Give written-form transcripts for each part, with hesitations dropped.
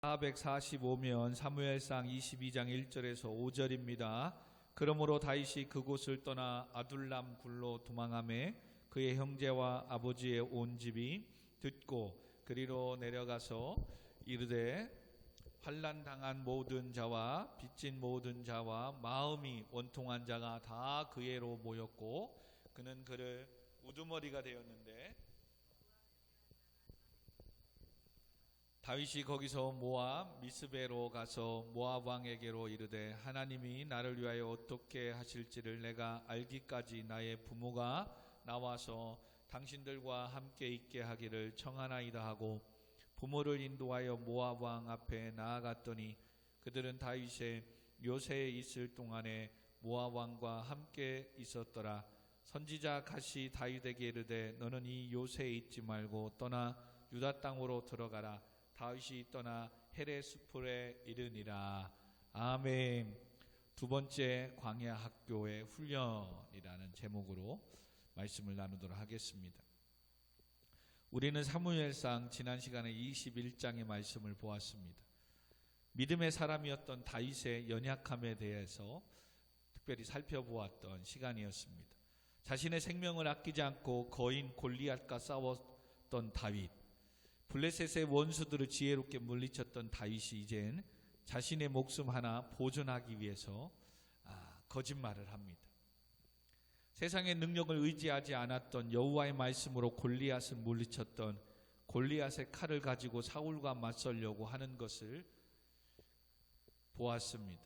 445면 사무엘상 22장 1절에서 5절입니다. 그러므로 다윗이 그곳을 떠나 아둘람 굴로 도망하매 그의 형제와 아버지의 온 집이 듣고 그리로 내려가서 이르되 환난 당한 모든 자와 빚진 모든 자와 마음이 원통한 자가 다 그에로 모였고 그는 그를 우두머리가 되었는데 다윗이 거기서 모압 미스베로 가서 모압 왕에게로 이르되 하나님이 나를 위하여 어떻게 하실지를 내가 알기까지 나의 부모가 나와서 당신들과 함께 있게 하기를 청하나이다 하고 부모를 인도하여 모압 왕 앞에 나아갔더니 그들은 다윗의 요새에 있을 동안에 모압 왕과 함께 있었더라. 선지자 갓이 다윗에게 이르되 너는 이 요새에 있지 말고 떠나 유다 땅으로 들어가라. 다윗이 떠나 헤레 수풀에 이르니라. 아멘. 두 번째 광야 학교의 훈련이라는 제목으로 말씀을 나누도록 하겠습니다. 우리는 사무엘상 지난 시간에 21장의 말씀을 보았습니다. 믿음의 사람이었던 다윗의 연약함에 대해서 특별히 살펴보았던 시간이었습니다. 자신의 생명을 아끼지 않고 거인 골리앗과 싸웠던 다윗, 블레셋의 원수들을 지혜롭게 물리쳤던 다윗이 이젠 자신의 목숨 하나 보존하기 위해서 거짓말을 합니다. 세상의 능력을 의지하지 않았던 여호와의 말씀으로 골리앗을 물리쳤던 골리앗의 칼을 가지고 사울과 맞서려고 하는 것을 보았습니다.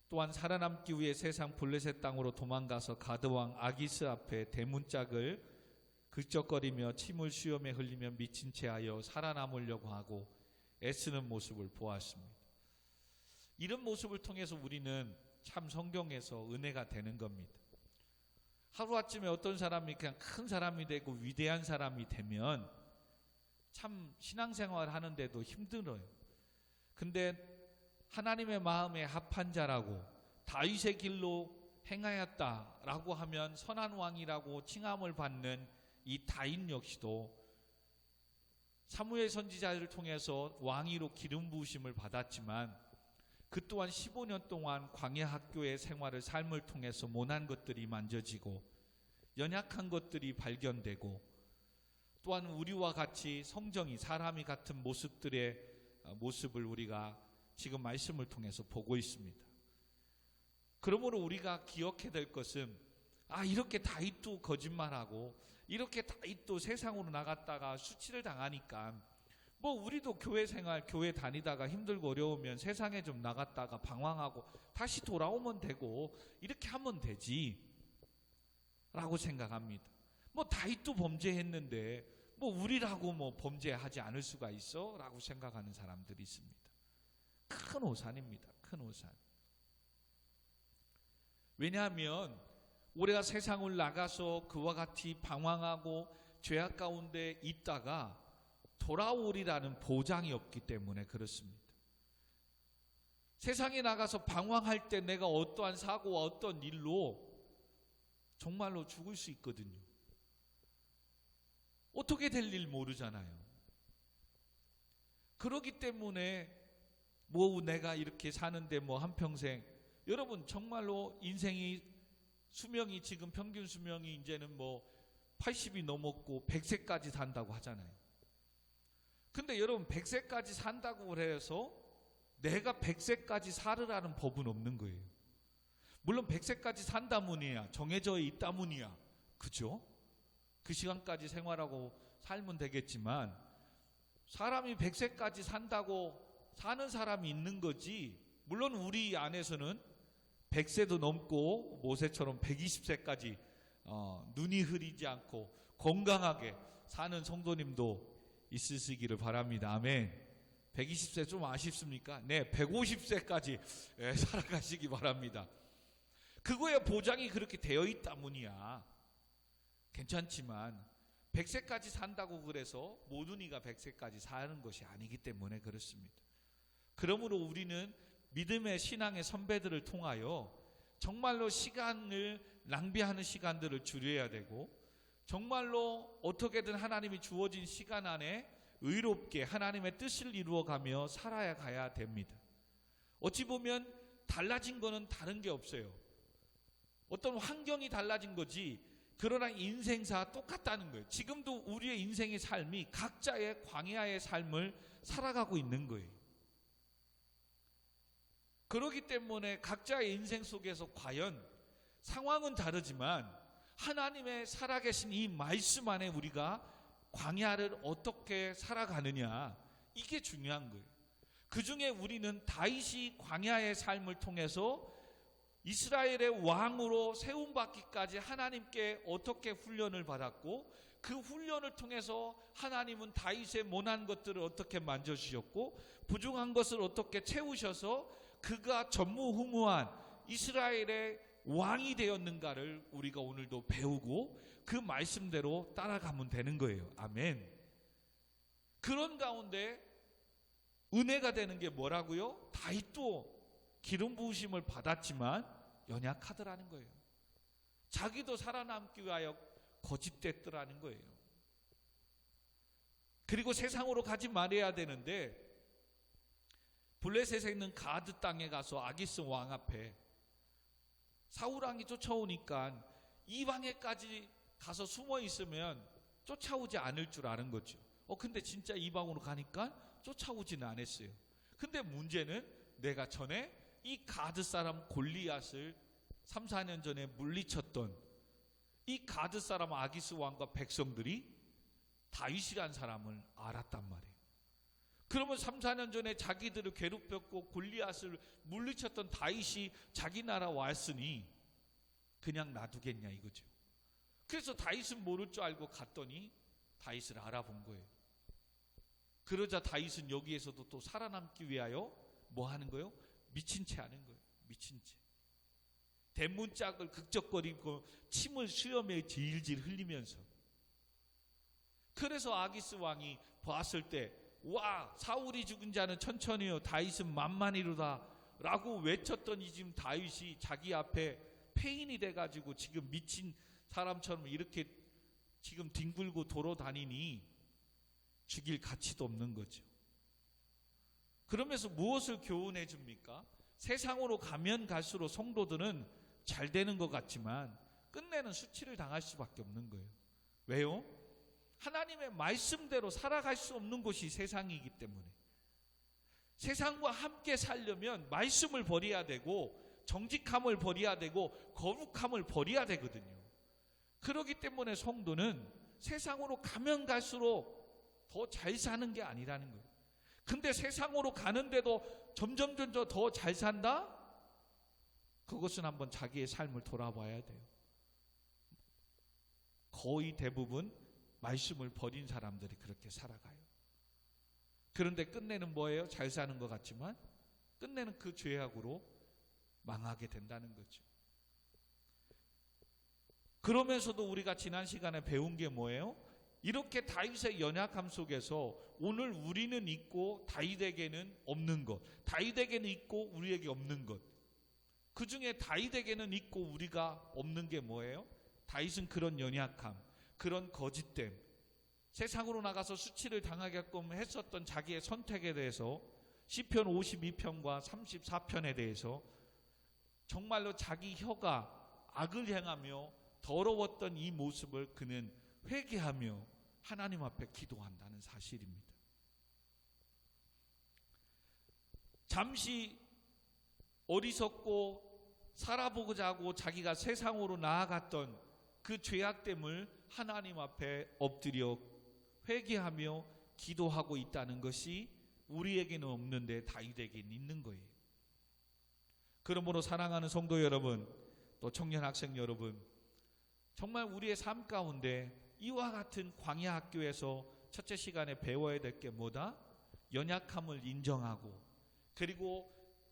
또한 살아남기 위해 세상 블레셋 땅으로 도망가서 가드왕 아기스 앞에 대문짝을 긁적거리며 침을 수염에 흘리며 미친 채하여 살아남으려고 하고 애쓰는 모습을 보았습니다. 이런 모습을 통해서 우리는 참 성경에서 은혜가 되는 겁니다. 하루아침에 어떤 사람이 그냥 큰 사람이 되고 위대한 사람이 되면 참 신앙생활 하는데도 힘들어요. 근데 하나님의 마음에 합한 자라고 다윗의 길로 행하였다라고 하면 선한 왕이라고 칭함을 받는 이 다윗 역시도 사무엘 선지자를 통해서 왕위로 기름 부으심을 받았지만 그 또한 15년 동안 광야 학교의 생활을 삶을 통해서 모난 것들이 만져지고 연약한 것들이 발견되고 또한 우리와 같이 성정이 사람이 같은 모습들의 모습을 우리가 지금 말씀을 통해서 보고 있습니다. 그러므로 우리가 기억해야 될 것은 이렇게 다윗도 거짓말하고 이렇게 다윗도 세상으로 나갔다가 수치를 당하니까 우리도 교회 생활, 교회 다니다가 힘들고 어려우면 세상에 좀 나갔다가 방황하고 다시 돌아오면 되고 이렇게 하면 되지 라고 생각합니다. 다윗도 범죄했는데 우리라고 범죄하지 않을 수가 있어? 라고 생각하는 사람들이 있습니다. 큰 오산입니다. 큰 오산. 왜냐하면 우리가 세상을 나가서 그와 같이 방황하고 죄악 가운데 있다가 돌아오리라는 보장이 없기 때문에 그렇습니다. 세상에 나가서 방황할 때 내가 어떠한 사고와 어떤 일로 정말로 죽을 수 있거든요. 어떻게 될 일 모르잖아요. 그렇기 때문에 내가 이렇게 사는데 한평생 여러분 정말로 인생이 수명이 지금 평균 수명이 이제는 80이 넘었고 100세까지 산다고 하잖아요. 근데 여러분 100세까지 산다고 해서 내가 100세까지 살으라는 법은 없는 거예요. 물론 100세까지 산다문이야, 정해져 있다문이야, 그죠? 그 시간까지 생활하고 살면 되겠지만 사람이 100세까지 산다고 사는 사람이 있는 거지. 물론 우리 안에서는 100세도 넘고 모세처럼 120세까지 눈이 흐리지 않고 건강하게 사는 성도님도 있으시기를 바랍니다. 아멘. 120세 좀 아쉽습니까? 네, 150세까지 살아가시기 바랍니다. 그거야 보장이 그렇게 되어 있다문이야. 괜찮지만 100세까지 산다고 그래서 모든 이가 100세까지 사는 것이 아니기 때문에 그렇습니다. 그러므로 우리는 믿음의 신앙의 선배들을 통하여 정말로 시간을 낭비하는 시간들을 줄여야 되고 정말로 어떻게든 하나님이 주어진 시간 안에 의롭게 하나님의 뜻을 이루어가며 살아야 가야 됩니다. 어찌 보면 달라진 거는 다른 게 없어요. 어떤 환경이 달라진 거지, 그러나 인생사 똑같다는 거예요. 지금도 우리의 인생의 삶이 각자의 광야의 삶을 살아가고 있는 거예요. 그렇기 때문에 각자의 인생 속에서 과연 상황은 다르지만 하나님의 살아계신 이 말씀 안에 우리가 광야를 어떻게 살아가느냐, 이게 중요한 거예요. 그 중에 우리는 다윗이 광야의 삶을 통해서 이스라엘의 왕으로 세움받기까지 하나님께 어떻게 훈련을 받았고, 그 훈련을 통해서 하나님은 다윗의 모난 것들을 어떻게 만져주셨고 부족한 것을 어떻게 채우셔서 그가 전무후무한 이스라엘의 왕이 되었는가를 우리가 오늘도 배우고 그 말씀대로 따라가면 되는 거예요. 아멘. 그런 가운데 은혜가 되는 게 뭐라고요? 다윗도 기름 부으심을 받았지만 연약하더라는 거예요. 자기도 살아남기 위하여 거짓됐더라는 거예요. 그리고 세상으로 가지 말아야 되는데 블레셋에 있는 가드 땅에 가서 아기스 왕 앞에 사울 왕이 쫓아오니까 이 방에까지 가서 숨어 있으면 쫓아오지 않을 줄 아는 거죠. 근데 진짜 이 방으로 가니까 쫓아오지는 않았어요. 근데 문제는 내가 전에 이 가드 사람 골리앗을 3, 4년 전에 물리쳤던 이 가드 사람 아기스 왕과 백성들이 다윗이란 사람을 알았단 말이에요. 그러면 3, 4년 전에 자기들을 괴롭혔고 골리앗을 물리쳤던 다윗이 자기 나라 왔으니 그냥 놔두겠냐 이거죠. 그래서 다윗은 모를 줄 알고 갔더니 다윗을 알아본 거예요. 그러자 다윗은 여기에서도 또 살아남기 위하여 뭐 하는 거예요? 미친 채 하는 거예요. 미친 채. 대문짝을 극적거리고 침을 수염에 질질 흘리면서. 그래서 아기스 왕이 봤을 때 와, 사울이 죽은 자는 천천히요 다윗은 만만이로다 라고 외쳤더니 지금 다윗이 자기 앞에 폐인이 돼가지고 지금 미친 사람처럼 이렇게 지금 뒹굴고 돌아다니니 죽일 가치도 없는 거죠. 그러면서 무엇을 교훈해 줍니까? 세상으로 가면 갈수록 성도들은 잘 되는 것 같지만 끝내는 수치를 당할 수밖에 없는 거예요. 왜요? 하나님의 말씀대로 살아갈 수 없는 곳이 세상이기 때문에. 세상과 함께 살려면 말씀을 버려야 되고 정직함을 버려야 되고 거룩함을 버려야 되거든요. 그렇기 때문에 성도는 세상으로 가면 갈수록 더 잘 사는 게 아니라는 거예요. 근데 세상으로 가는데도 점점 더 잘 산다? 그것은 한번 자기의 삶을 돌아봐야 돼요. 거의 대부분 말씀을 버린 사람들이 그렇게 살아가요. 그런데 끝내는 뭐예요? 잘 사는 것 같지만 끝내는 그 죄악으로 망하게 된다는 거죠. 그러면서도 우리가 지난 시간에 배운 게 뭐예요? 이렇게 다윗의 연약함 속에서 오늘 우리는 있고 다윗에게는 없는 것, 다윗에게는 있고 우리에게 없는 것, 그 중에 다윗에게는 있고 우리가 없는 게 뭐예요? 다윗은 그런 연약함, 그런 거짓됨, 세상으로 나가서 수치를 당하게끔 했었던 자기의 선택에 대해서 시편 52편과 34편에 대해서 정말로 자기 혀가 악을 행하며 더러웠던 이 모습을 그는 회개하며 하나님 앞에 기도한다는 사실입니다. 잠시 어리석고 살아보고자 하고 자기가 세상으로 나아갔던 그 죄악됨을 하나님 앞에 엎드려 회개하며 기도하고 있다는 것이 우리에게는 없는데 다윗에게는 있는 거예요. 그러므로 사랑하는 성도 여러분, 또 청년 학생 여러분, 정말 우리의 삶 가운데 이와 같은 광야 학교에서 첫째 시간에 배워야 될 게 뭐다? 연약함을 인정하고, 그리고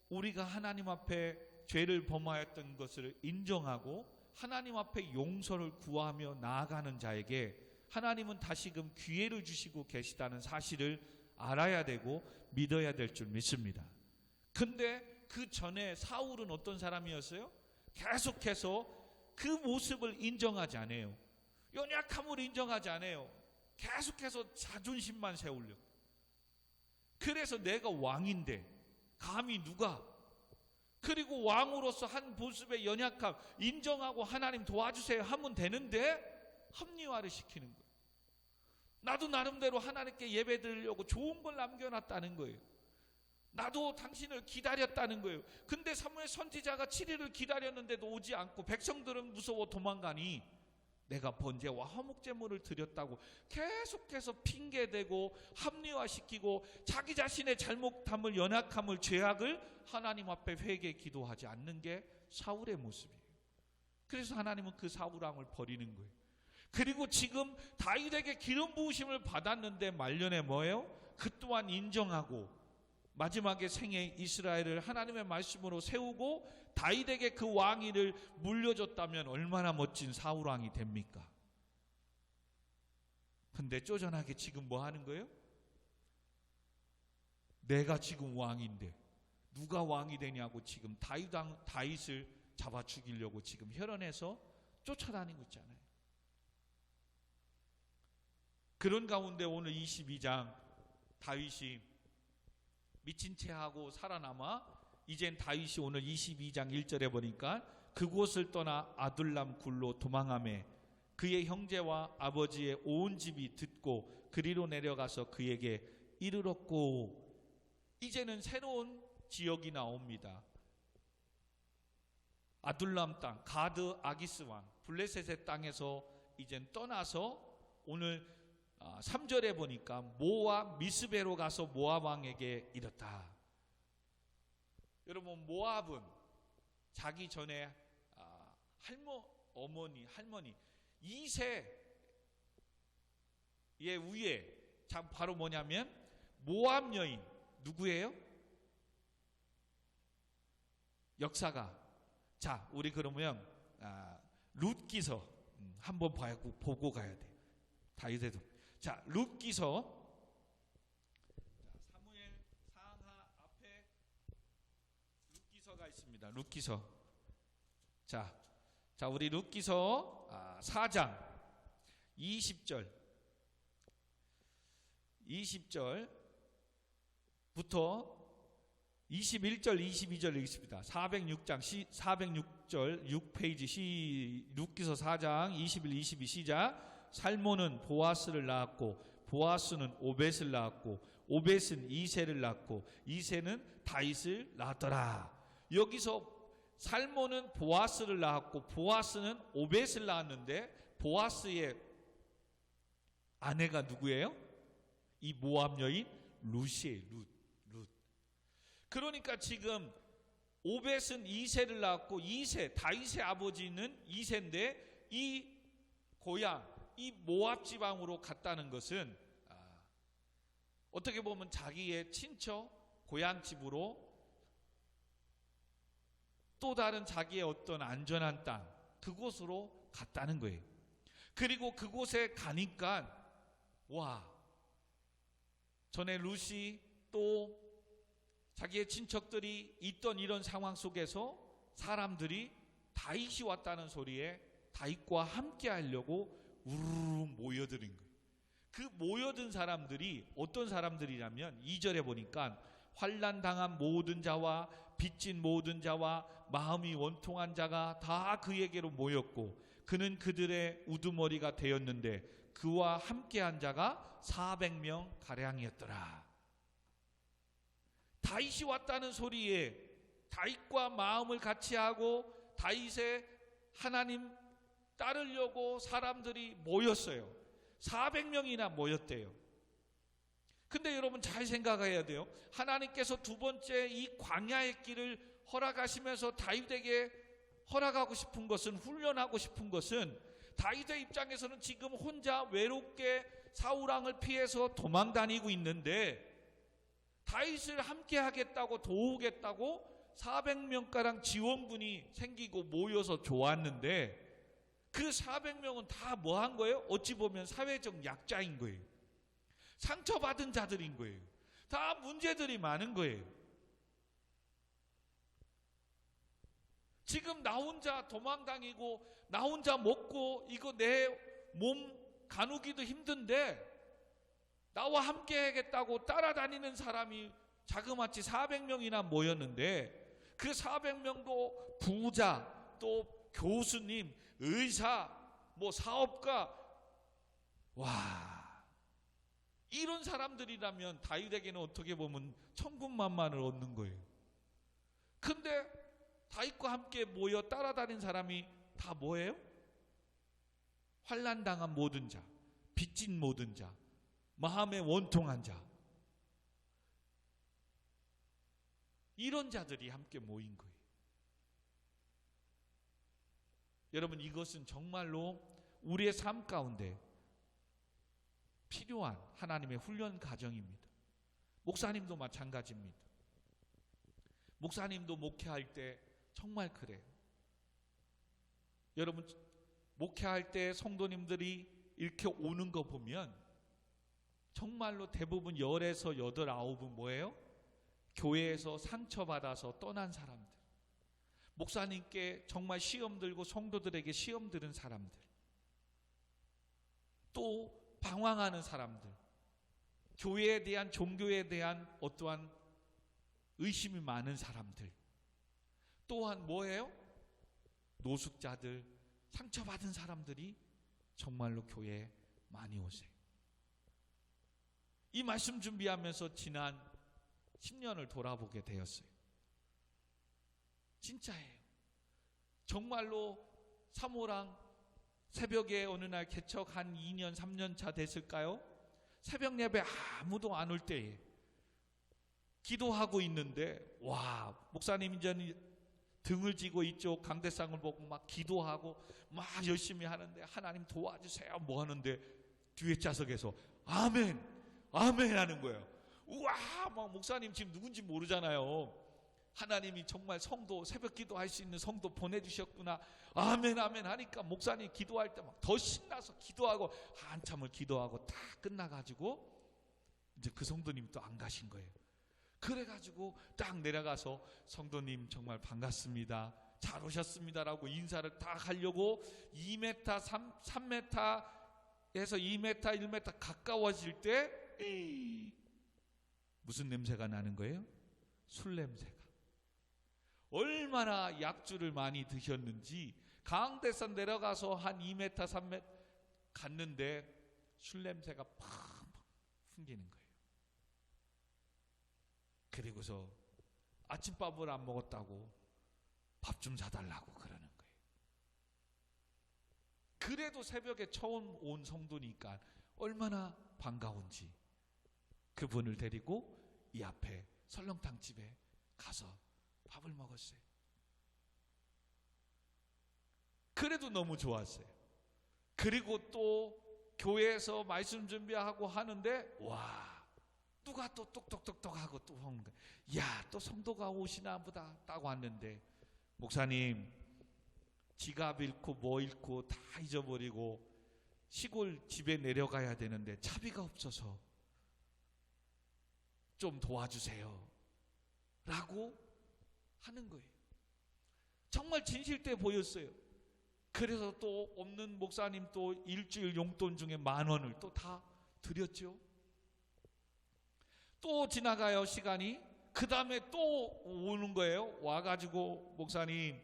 우리가 하나님 앞에 죄를 범하였던 것을 인정하고 하나님 앞에 용서를 구하며 나아가는 자에게 하나님은 다시금 기회를 주시고 계시다는 사실을 알아야 되고 믿어야 될 줄 믿습니다. 근데 그 전에 사울은 어떤 사람이었어요? 계속해서 그 모습을 인정하지 않아요. 연약함을 인정하지 않아요. 계속해서 자존심만 세우려. 그래서 내가 왕인데 감히 누가, 그리고 왕으로서 한 모습의 연약함 인정하고 하나님 도와주세요 하면 되는데 합리화를 시키는 거예요. 나도 나름대로 하나님께 예배 드리려고 좋은 걸 남겨놨다는 거예요. 나도 당신을 기다렸다는 거예요. 근데 사무엘 선지자가 7일을 기다렸는데도 오지 않고 백성들은 무서워 도망가니 내가 번제와 화목제물을 드렸다고 계속해서 핑계대고 합리화시키고 자기 자신의 잘못함을, 연약함을, 죄악을 하나님 앞에 회개 기도하지 않는 게 사울의 모습이에요. 그래서 하나님은 그 사울왕을 버리는 거예요. 그리고 지금 다윗에게 기름 부으심을 받았는데 말년에 뭐예요? 그 또한 인정하고 마지막에 생애 이스라엘을 하나님의 말씀으로 세우고 다윗에게 그 왕위를 물려줬다면 얼마나 멋진 사울왕이 됩니까? 근데 쪼잔하게 지금 뭐 하는 거예요? 내가 지금 왕인데 누가 왕이 되냐고 지금 다윗을 잡아 죽이려고 지금 혈안에서 쫓아다니고 있잖아요. 그런 가운데 오늘 22장 다윗이 미친 채 하고 살아남아 이젠 다윗이 오늘 22장 1절에 보니까 그곳을 떠나 아둘람 굴로 도망하매 그의 형제와 아버지의 온 집이 듣고 그리로 내려가서 그에게 이르렀고, 이제는 새로운 지역이 나옵니다. 아둘람 땅, 가드 아기스 왕, 블레셋의 땅에서 이젠 떠나서 오늘 3절에 보니까 모압 미스베로 가서 모압 왕에게 이르렀다. 여러분, 모압은 자기 전에 할머니 이세의 위에 바로 뭐냐면 모압 여인 누구예요? 역사가. 자, 우리 그러면 룻기서 한번 보고 가야 돼. 다윗에도. 자, 룻기서. 사무엘 상하 앞에 룻기서가 있습니다. 룻기서. 자, 우리 룻기서 4장 20절부터 21절 22절 읽습니다. 406절 6페이지 룻기서 4장 21, 22 시작. 살몬은 보아스를 낳았고 보아스는 오벳을 낳았고 오벳은 이새를 낳고 이새는 다윗을 낳았더라. 여기서 살몬은 보아스를 낳았고 보아스는 오벳을 낳았는데 보아스의 아내가 누구예요? 이 모압 여인 룻이에요. 룻. 그러니까 지금 오벳은 이새를 낳았고 다윗의 아버지는 이새인데 이 고향, 이 모압 지방으로 갔다는 것은 어떻게 보면 자기의 친척 고향 집으로 또 다른 자기의 어떤 안전한 땅, 그곳으로 갔다는 거예요. 그리고 그곳에 가니까 전에 룻이 또 자기의 친척들이 있던 이런 상황 속에서 사람들이 다윗이 왔다는 소리에 다윗과 함께 하려고 우르르 모여드는 거예요. 그 모여든 사람들이 어떤 사람들이냐면 2절에 보니까 환난당한 모든 자와 빚진 모든 자와 마음이 원통한 자가 다 그에게로 모였고 그는 그들의 우두머리가 되었는데 그와 함께한 자가 400명 가량이었더라. 다윗이 왔다는 소리에 다윗과 마음을 같이 하고 다윗의 하나님 따르려고 사람들이 모였어요. 400명이나 모였대요. 근데 여러분 잘 생각해야 돼요. 하나님께서 두 번째 이 광야의 길을 허락하시면서 다윗에게 허락하고 싶은 것은, 훈련하고 싶은 것은, 다윗의 입장에서는 지금 혼자 외롭게 사울왕을 피해서 도망 다니고 있는데 다윗을 함께 하겠다고 도우겠다고 400명가량 지원군이 생기고 모여서 좋았는데 그 400명은 다 뭐 한 거예요? 어찌 보면 사회적 약자인 거예요. 상처받은 자들인 거예요. 다 문제들이 많은 거예요. 지금 나 혼자 도망다니고 나 혼자 먹고 이거 내 몸 가누기도 힘든데 나와 함께 하겠다고 따라다니는 사람이 자그마치 400명이나 모였는데 그 400명도 부자, 또 교수님, 의사, 뭐 사업가, 와, 이런 사람들이라면 다윗에게는 어떻게 보면 천군만마를 얻는 거예요. 근데 다윗과 함께 모여 따라다닌 사람이 다 뭐예요? 환난당한 모든 자, 빚진 모든 자, 마음에 원통한 자, 이런 자들이 함께 모인 거예요. 여러분, 이것은 정말로 우리의 삶 가운데 필요한 하나님의 훈련 과정입니다. 목사님도 마찬가지입니다. 목사님도 목회할 때 정말 그래요. 여러분, 목회할 때 성도님들이 이렇게 오는 거 보면 정말로 대부분 10에서 8, 9은 뭐예요? 교회에서 상처받아서 떠난 사람들, 목사님께 정말 시험 들고 성도들에게 시험 들은 사람들, 또 방황하는 사람들, 교회에 대한, 종교에 대한 어떠한 의심이 많은 사람들, 또한 뭐예요? 노숙자들, 상처받은 사람들이 정말로 교회에 많이 오세요. 이 말씀 준비하면서 지난 10년을 돌아보게 되었어요. 진짜예요. 정말로 사모랑 새벽에 어느 날 개척 한 2년 3년 차 됐을까요? 새벽 예배 아무도 안 올 때에 기도하고 있는데, 와, 목사님 이제 등을 지고 이쪽 강대상을 보고 막 기도하고 막 열심히 하는데, 하나님 도와주세요 뭐 하는데 뒤에 좌석에서 아멘 아멘 하는 거예요. 우와, 막 목사님 지금 누군지 모르잖아요. 하나님이 정말 성도, 새벽 기도할 수 있는 성도 보내주셨구나, 아멘 아멘 하니까 목사님 기도할 때 막 더 신나서 기도하고 한참을 기도하고 다 끝나가지고 이제 그 성도님 또 안 가신 거예요. 그래가지고 딱 내려가서 성도님 정말 반갑습니다, 잘 오셨습니다라고 인사를 딱 하려고 2m, 3m에서 2m, 1m 가까워질 때 무슨 냄새가 나는 거예요? 술 냄새가. 얼마나 약주를 많이 드셨는지 강대산 내려가서 한 2m, 3m 갔는데 술 냄새가 팍 풍기는 거예요. 그리고서 아침밥을 안 먹었다고 밥 좀 사달라고 그러는 거예요. 그래도 새벽에 처음 온 성도니까 얼마나 반가운지 그분을 데리고 이 앞에 설렁탕 집에 가서 밥을 먹었어요. 그래도 너무 좋았어요. 그리고 또 교회에서 말씀 준비하고 하는데, 와, 누가 또 똑똑똑똑 하고 또 오는 거야. 야, 또 성도가 오시나 보다 딱 왔는데, 목사님 지갑 잃고 뭐 잃고 다 잊어버리고 시골 집에 내려가야 되는데 차비가 없어서 좀 도와주세요 라고 하는 거예요. 정말 진실돼 보였어요. 그래서 또 없는 목사님 또 일주일 용돈 중에 10,000원을 또 다 드렸죠. 또 지나가요 시간이. 그 다음에 또 오는 거예요. 와가지고 목사님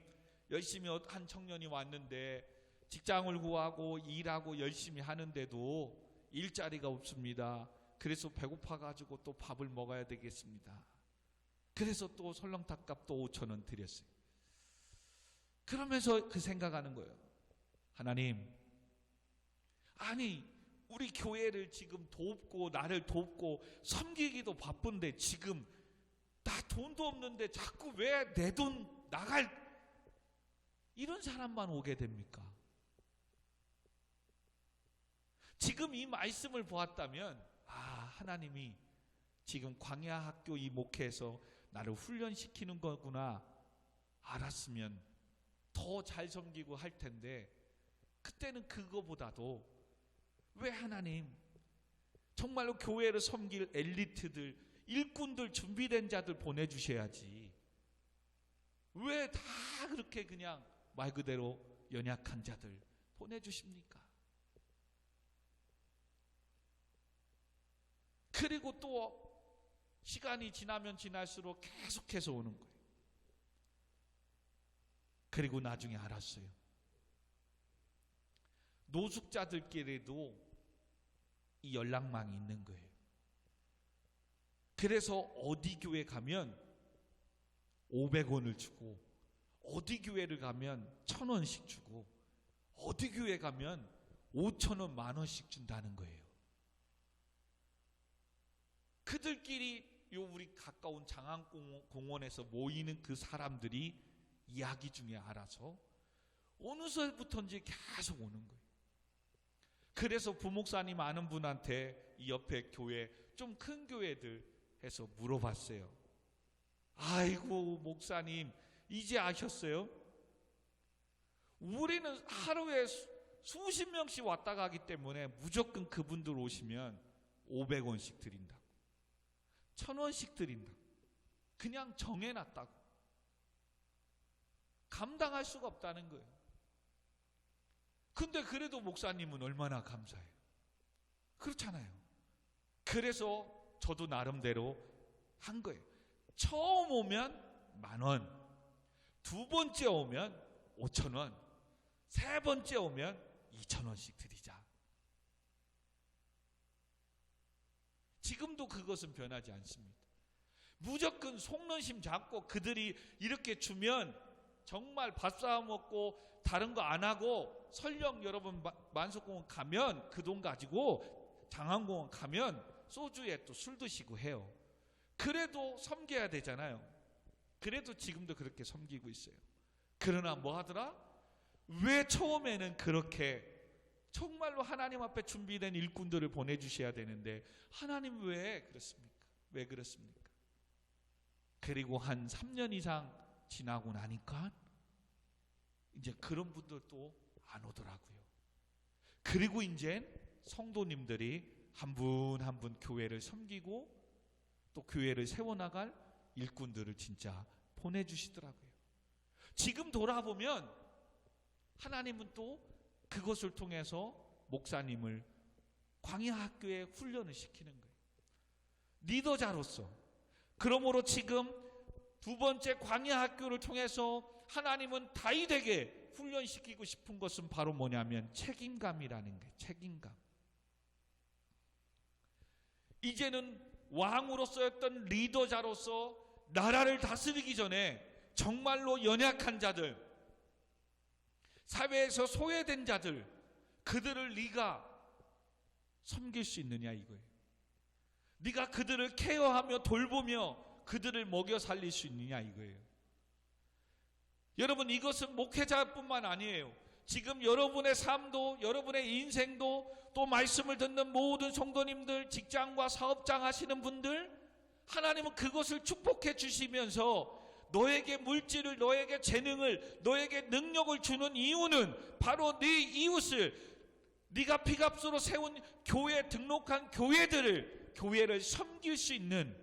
열심히 한 청년이 왔는데 직장을 구하고 일하고 열심히 하는데도 일자리가 없습니다. 그래서 배고파가지고 또 밥을 먹어야 되겠습니다. 그래서 또 설렁탕 값 또 5,000원 드렸어요. 그러면서 그 생각하는 거예요. 하나님, 아니 우리 교회를 지금 돕고 나를 돕고 섬기기도 바쁜데 지금 나 돈도 없는데 자꾸 왜 내 돈 나갈 이런 사람만 오게 됩니까? 지금 이 말씀을 보았다면, 아, 하나님이 지금 광야학교 이 목회에서 나를 훈련시키는 거구나 알았으면 더 잘 섬기고 할 텐데, 그때는 그거보다도 왜 하나님 정말로 교회를 섬길 엘리트들, 일꾼들, 준비된 자들 보내주셔야지 왜 다 그렇게 그냥 말 그대로 연약한 자들 보내주십니까? 그리고 또 시간이 지나면 지날수록 계속해서 오는 거예요. 그리고 나중에 알았어요. 노숙자들끼리도 이 연락망이 있는 거예요. 그래서 어디 교회 가면 500원을 주고, 어디 교회를 가면 1,000원씩 주고, 어디 교회 가면 5,000원, 10,000원씩 준다는 거예요. 그들끼리 우리 가까운 장안공원에서 모이는 그 사람들이 이야기 중에 알아서 어느새부터인지 계속 오는 거예요. 그래서 부목사님 아는 분한테 이 옆에 교회, 좀 큰 교회들 해서 물어봤어요. 아이고 목사님, 이제 아셨어요? 우리는 하루에 수십 명씩 왔다 가기 때문에 무조건 그분들 오시면 500원씩 드린다고, 1,000원씩 드린다고 그냥 정해놨다고. 감당할 수가 없다는 거예요. 근데 그래도 목사님은 얼마나 감사해요. 그렇잖아요. 그래서 저도 나름대로 한 거예요. 처음 오면 10,000원, 두 번째 오면 5,000원, 세 번째 오면 2,000원씩 드리자. 지금도 그것은 변하지 않습니다. 무조건 속는심 잡고 그들이 이렇게 주면 정말 밥 싸 먹고 다른 거 안 하고, 설령 여러분 만석공원 가면 그 돈 가지고 장안공원 가면 소주에 또 술 드시고 해요. 그래도 섬겨야 되잖아요. 그래도 지금도 그렇게 섬기고 있어요. 그러나 뭐 하더라? 왜 처음에는 그렇게 정말로 하나님 앞에 준비된 일꾼들을 보내주셔야 되는데 하나님 왜 그렇습니까? 왜 그렇습니까? 그리고 한 3년 이상 지나고 나니까 이제 그런 분들도 안 오더라고요. 그리고 이제 성도님들이 한 분 한 분 교회를 섬기고 또 교회를 세워나갈 일꾼들을 진짜 보내주시더라고요. 지금 돌아보면 하나님은 또 그것을 통해서 목사님을 광야학교에 훈련을 시키는 거예요. 리더자로서. 그러므로 지금 두 번째 광야학교를 통해서 하나님은 다윗에게 훈련시키고 싶은 것은 바로 뭐냐면 책임감이라는 거예요. 책임감. 이제는 왕으로서였던 리더자로서 나라를 다스리기 전에 정말로 연약한 자들, 사회에서 소외된 자들, 그들을 네가 섬길 수 있느냐 이거예요. 네가 그들을 케어하며 돌보며 그들을 먹여 살릴 수 있느냐 이거예요. 여러분, 이것은 목회자뿐만 아니에요. 지금 여러분의 삶도, 여러분의 인생도, 또 말씀을 듣는 모든 성도님들, 직장과 사업장 하시는 분들, 하나님은 그것을 축복해 주시면서 너에게 물질을, 너에게 재능을, 너에게 능력을 주는 이유는 바로 네 이웃을, 네가 피값으로 세운 교회에 등록한 교회를 섬길 수 있는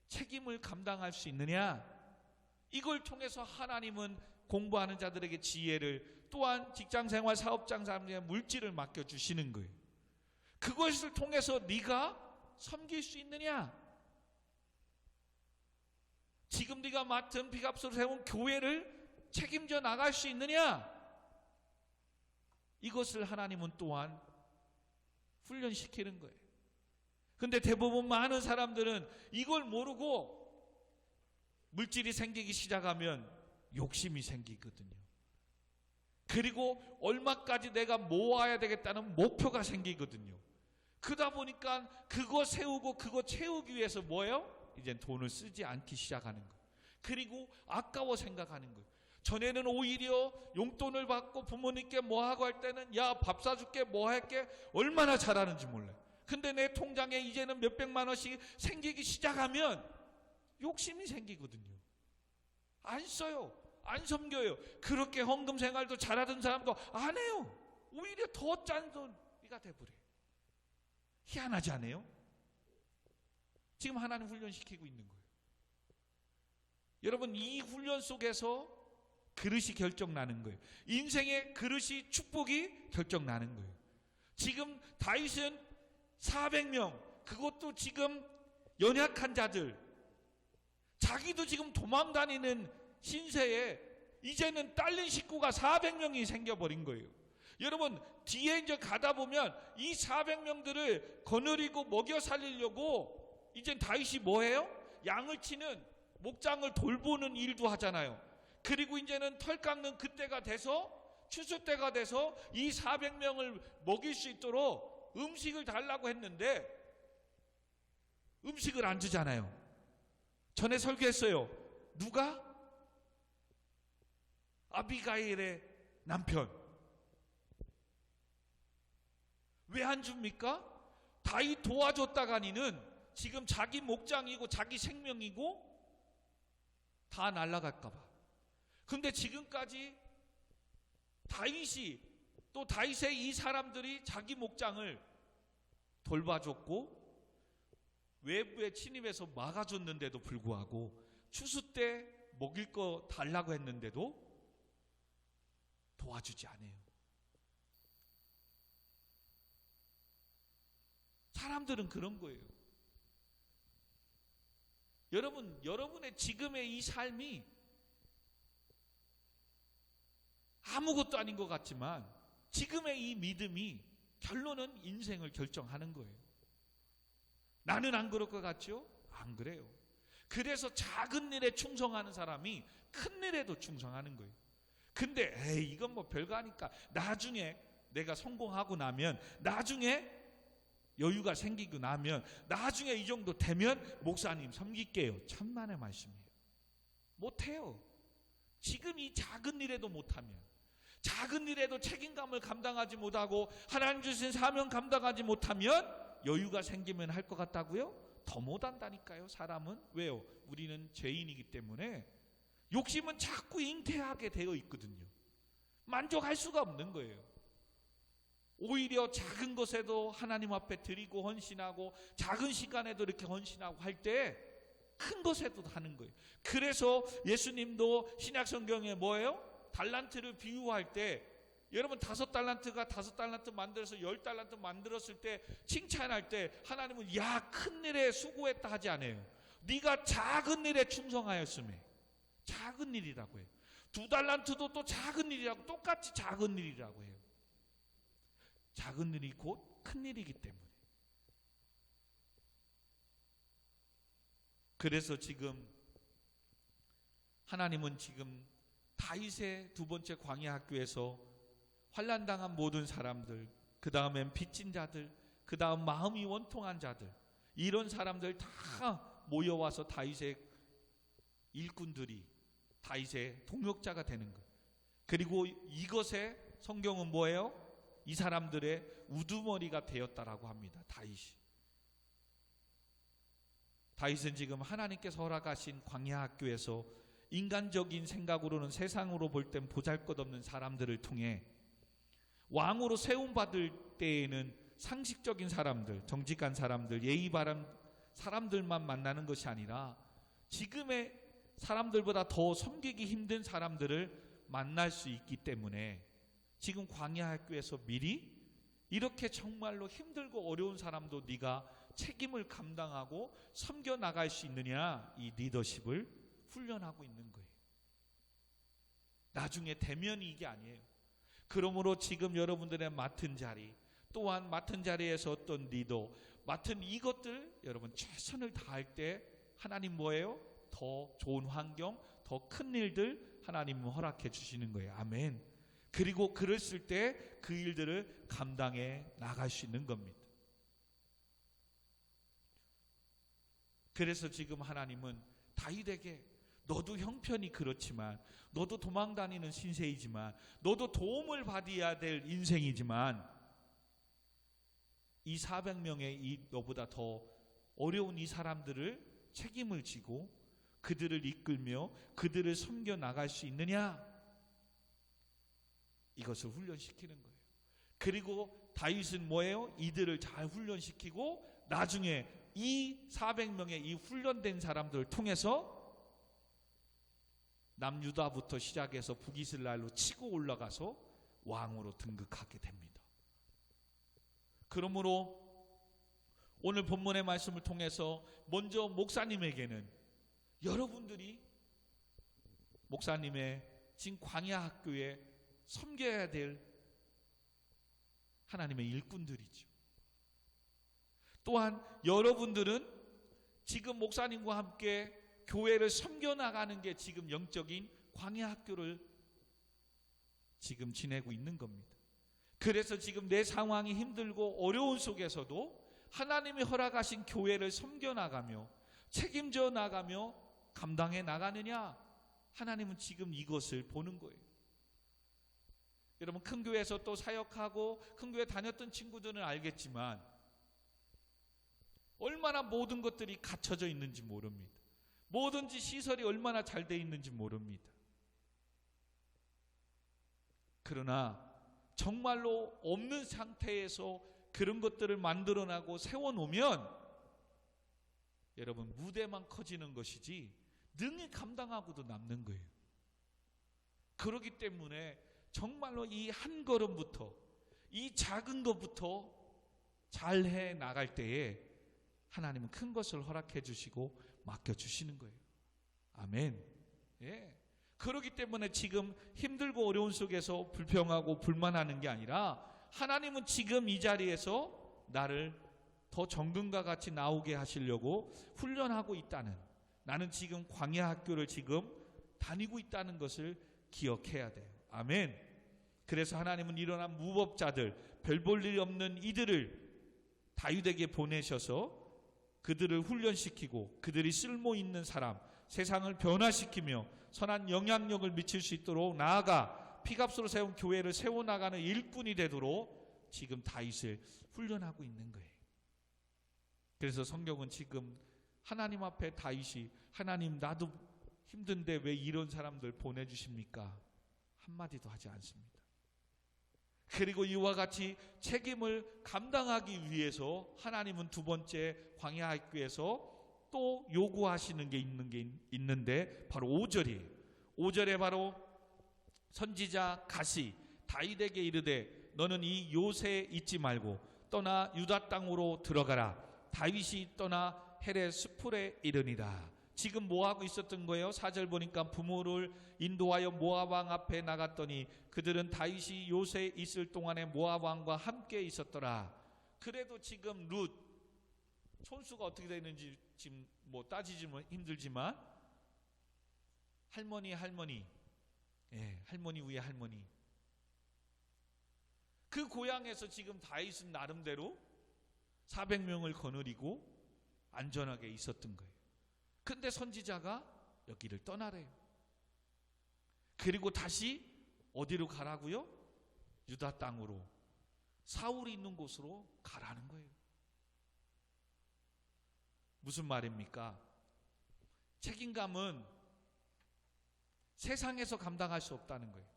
책임을 감당할 수 있느냐, 이걸 통해서 하나님은 공부하는 자들에게 지혜를, 또한 직장생활, 사업장 사람들에게 물질을 맡겨주시는 거예요. 그것을 통해서 네가 섬길 수 있느냐, 지금 네가 맡은 피값으로 세운 교회를 책임져 나갈 수 있느냐, 이것을 하나님은 또한 훈련시키는 거예요. 근데 대부분 많은 사람들은 이걸 모르고 물질이 생기기 시작하면 욕심이 생기거든요. 그리고 얼마까지 내가 모아야 되겠다는 목표가 생기거든요. 그러다 보니까 그거 세우고 그거 채우기 위해서 뭐예요? 이제 돈을 쓰지 않기 시작하는 거예요. 그리고 아까워 생각하는 거예요. 전에는 오히려 용돈을 받고 부모님께 뭐 하고 할 때는 야, 밥 사줄게, 뭐 할게, 얼마나 잘하는지 몰라요. 근데 내 통장에 이제는 몇백만 원씩 생기기 시작하면 욕심이 생기거든요. 안 써요. 안 섬겨요. 그렇게 헌금 생활도 잘하던 사람도 안 해요. 오히려 더 짠소리가 돼버려요. 희한하지 않아요? 지금 하나님 훈련시키고 있는 거예요. 여러분, 이 훈련 속에서 그릇이 결정나는 거예요. 인생의 그릇이, 축복이 결정나는 거예요. 지금 다윗은 400명, 그것도 지금 연약한 자들, 자기도 지금 도망다니는 신세에 이제는 딸린 식구가 400명이 생겨버린 거예요. 여러분, 뒤에 이제 가다 보면 이 400명들을 거느리고 먹여 살리려고 이젠 다윗이 뭐해요? 양을 치는, 목장을 돌보는 일도 하잖아요. 그리고 이제는 털 깎는 그때가 돼서, 추수 때가 돼서 이 400명을 먹일 수 있도록 음식을 달라고 했는데 음식을 안 주잖아요. 전에 설교했어요. 누가? 아비가일의 남편. 왜 안 줍니까? 다윗 도와줬다가니는 지금 자기 목장이고 자기 생명이고 다 날아갈까봐. 근데 지금까지 다윗이, 또 다윗의 이 사람들이 자기 목장을 돌봐줬고 외부에 침입해서 막아줬는데도 불구하고, 추수 때 먹일 거 달라고 했는데도 도와주지 않아요. 사람들은 그런 거예요. 여러분, 여러분의 지금의 이 삶이 아무것도 아닌 것 같지만 지금의 이 믿음이 결론은 인생을 결정하는 거예요. 나는 안 그럴 것 같죠? 안 그래요. 그래서 작은 일에 충성하는 사람이 큰 일에도 충성하는 거예요. 근데 에이, 이건 뭐 별거 아니까, 나중에 내가 성공하고 나면, 나중에 여유가 생기고 나면, 나중에 이 정도 되면 목사님 섬길게요. 천만의 말씀이에요. 못해요. 지금 이 작은 일에도 못하면, 작은 일에도 책임감을 감당하지 못하고 하나님 주신 사명 감당하지 못하면 여유가 생기면 할 것 같다고요? 더 못한다니까요. 사람은. 왜요? 우리는 죄인이기 때문에 욕심은 자꾸 잉태하게 되어 있거든요. 만족할 수가 없는 거예요. 오히려 작은 것에도 하나님 앞에 드리고 헌신하고, 작은 시간에도 이렇게 헌신하고 할 때 큰 것에도 하는 거예요. 그래서 예수님도 신약 성경에 뭐예요? 달란트를 비유할 때, 여러분 5달란트가 5달란트 만들어서 10달란트 만들었을 때 칭찬할 때 하나님은 야, 큰 일에 수고했다 하지 않아요. 네가 작은 일에 충성하였으며. 작은 일이라고 해요. 2달란트도 또 작은 일이라고, 똑같이 작은 일이라고 해요. 작은 일이 곧 큰 일이기 때문에. 그래서 지금 하나님은 지금 다윗의 두 번째 광야 학교에서 환난당한 모든 사람들, 그 다음엔 빚진 자들, 그 다음 마음이 원통한 자들, 이런 사람들 다 모여와서 다윗의 일꾼들이 다윗의 동역자가 되는 거예요. 그리고 이것에 성경은 뭐예요? 이 사람들의 우두머리가 되었다라고 합니다. 다윗은 지금 하나님께서 허락하신 광야 학교에서 인간적인 생각으로는, 세상으로 볼 땐 보잘것없는 사람들을 통해 왕으로 세움받을 때에는 상식적인 사람들, 정직한 사람들, 예의 바른 사람들만 만나는 것이 아니라 지금의 사람들보다 더 섬기기 힘든 사람들을 만날 수 있기 때문에 지금 광야 학교에서 미리 이렇게 정말로 힘들고 어려운 사람도 네가 책임을 감당하고 섬겨 나갈 수 있느냐, 이 리더십을 훈련하고 있는 거예요. 나중에 대면이 이게 아니에요. 그러므로 지금 여러분들의 맡은 자리, 또한 맡은 자리에서 어떤 리더, 맡은 이것들 여러분 최선을 다할 때 하나님 뭐예요? 더 좋은 환경, 더 큰 일들 하나님은 허락해 주시는 거예요. 아멘. 그리고 그랬을 때 그 일들을 감당해 나갈 수 있는 겁니다. 그래서 지금 하나님은 다윗에게 너도 형편이 그렇지만, 너도 도망다니는 신세이지만, 너도 도움을 받아야 될 인생이지만, 이 400명의 이 너보다 더 어려운 이 사람들을 책임을 지고 그들을 이끌며 그들을 섬겨 나갈 수 있느냐, 이것을 훈련시키는 거예요. 그리고 다윗은 뭐예요? 이들을 잘 훈련시키고 나중에 이 400명의 이 훈련된 사람들을 통해서 남유다부터 시작해서 북이스라엘로 치고 올라가서 왕으로 등극하게 됩니다. 그러므로 오늘 본문의 말씀을 통해서 먼저 목사님에게는 여러분들이 목사님의 지금 광야 학교에 섬겨야 될 하나님의 일꾼들이죠. 또한 여러분들은 지금 목사님과 함께 교회를 섬겨나가는 게 지금 영적인 광야 학교를 지금 지내고 있는 겁니다. 그래서 지금 내 상황이 힘들고 어려운 속에서도 하나님이 허락하신 교회를 섬겨나가며 책임져 나가며 감당해 나가느냐, 하나님은 지금 이것을 보는 거예요. 여러분, 큰 교회에서 또 사역하고 큰 교회 다녔던 친구들은 알겠지만 얼마나 모든 것들이 갖춰져 있는지 모릅니다. 뭐든지 시설이 얼마나 잘 돼 있는지 모릅니다. 그러나 정말로 없는 상태에서 그런 것들을 만들어나고 세워놓으면 여러분, 무대만 커지는 것이지 능히 감당하고도 남는 거예요. 그렇기 때문에 정말로 이 한 걸음부터, 이 작은 것부터 잘해 나갈 때에 하나님은 큰 것을 허락해 주시고 맡겨주시는 거예요. 아멘. 예. 그렇기 때문에 지금 힘들고 어려운 속에서 불평하고 불만하는 게 아니라 하나님은 지금 이 자리에서 나를 더 정금과 같이 나오게 하시려고 훈련하고 있다는, 나는 지금 광야 학교를 지금 다니고 있다는 것을 기억해야 돼요. 아멘. 그래서 하나님은 일어난 무법자들, 별 볼 일이 없는 이들을 다윗에게 보내셔서 그들을 훈련시키고 그들이 쓸모 있는 사람, 세상을 변화시키며 선한 영향력을 미칠 수 있도록 나아가 피값으로 세운 교회를 세워나가는 일꾼이 되도록 지금 다윗을 훈련하고 있는 거예요. 그래서 성경은 지금 하나님 앞에 다윗이, 하나님 나도 힘든데 왜 이런 사람들 보내주십니까? 한마디도 하지 않습니다. 그리고 이와 같이 책임을 감당하기 위해서 하나님은 두 번째 광야 학교에서 또 요구하시는 게 있는데 바로 5절이에요. 5절에 바로 선지자 갓이 다윗에게 이르되 너는 이 요새에 있지 말고 떠나 유다 땅으로 들어가라. 다윗이 떠나 헤레 스풀에 이르니라. 지금 뭐하고 있었던 거예요? 4절 보니까 부모를 인도하여 모압 왕 앞에 나갔더니 그들은 다윗이 요새에 있을 동안에 모압 왕과 함께 있었더라. 그래도 지금 룻 촌수가 어떻게 되는지 지금 뭐 따지지는 힘들지만 할머니, 예, 할머니 위에 할머니, 그 고향에서 지금 다윗은 나름대로 400명을 거느리고 안전하게 있었던 거예요. 근데 선지자가 여기를 떠나래요. 그리고 다시 어디로 가라고요? 유다 땅으로, 사울이 있는 곳으로 가라는 거예요. 무슨 말입니까? 책임감은 세상에서 감당할 수 없다는 거예요.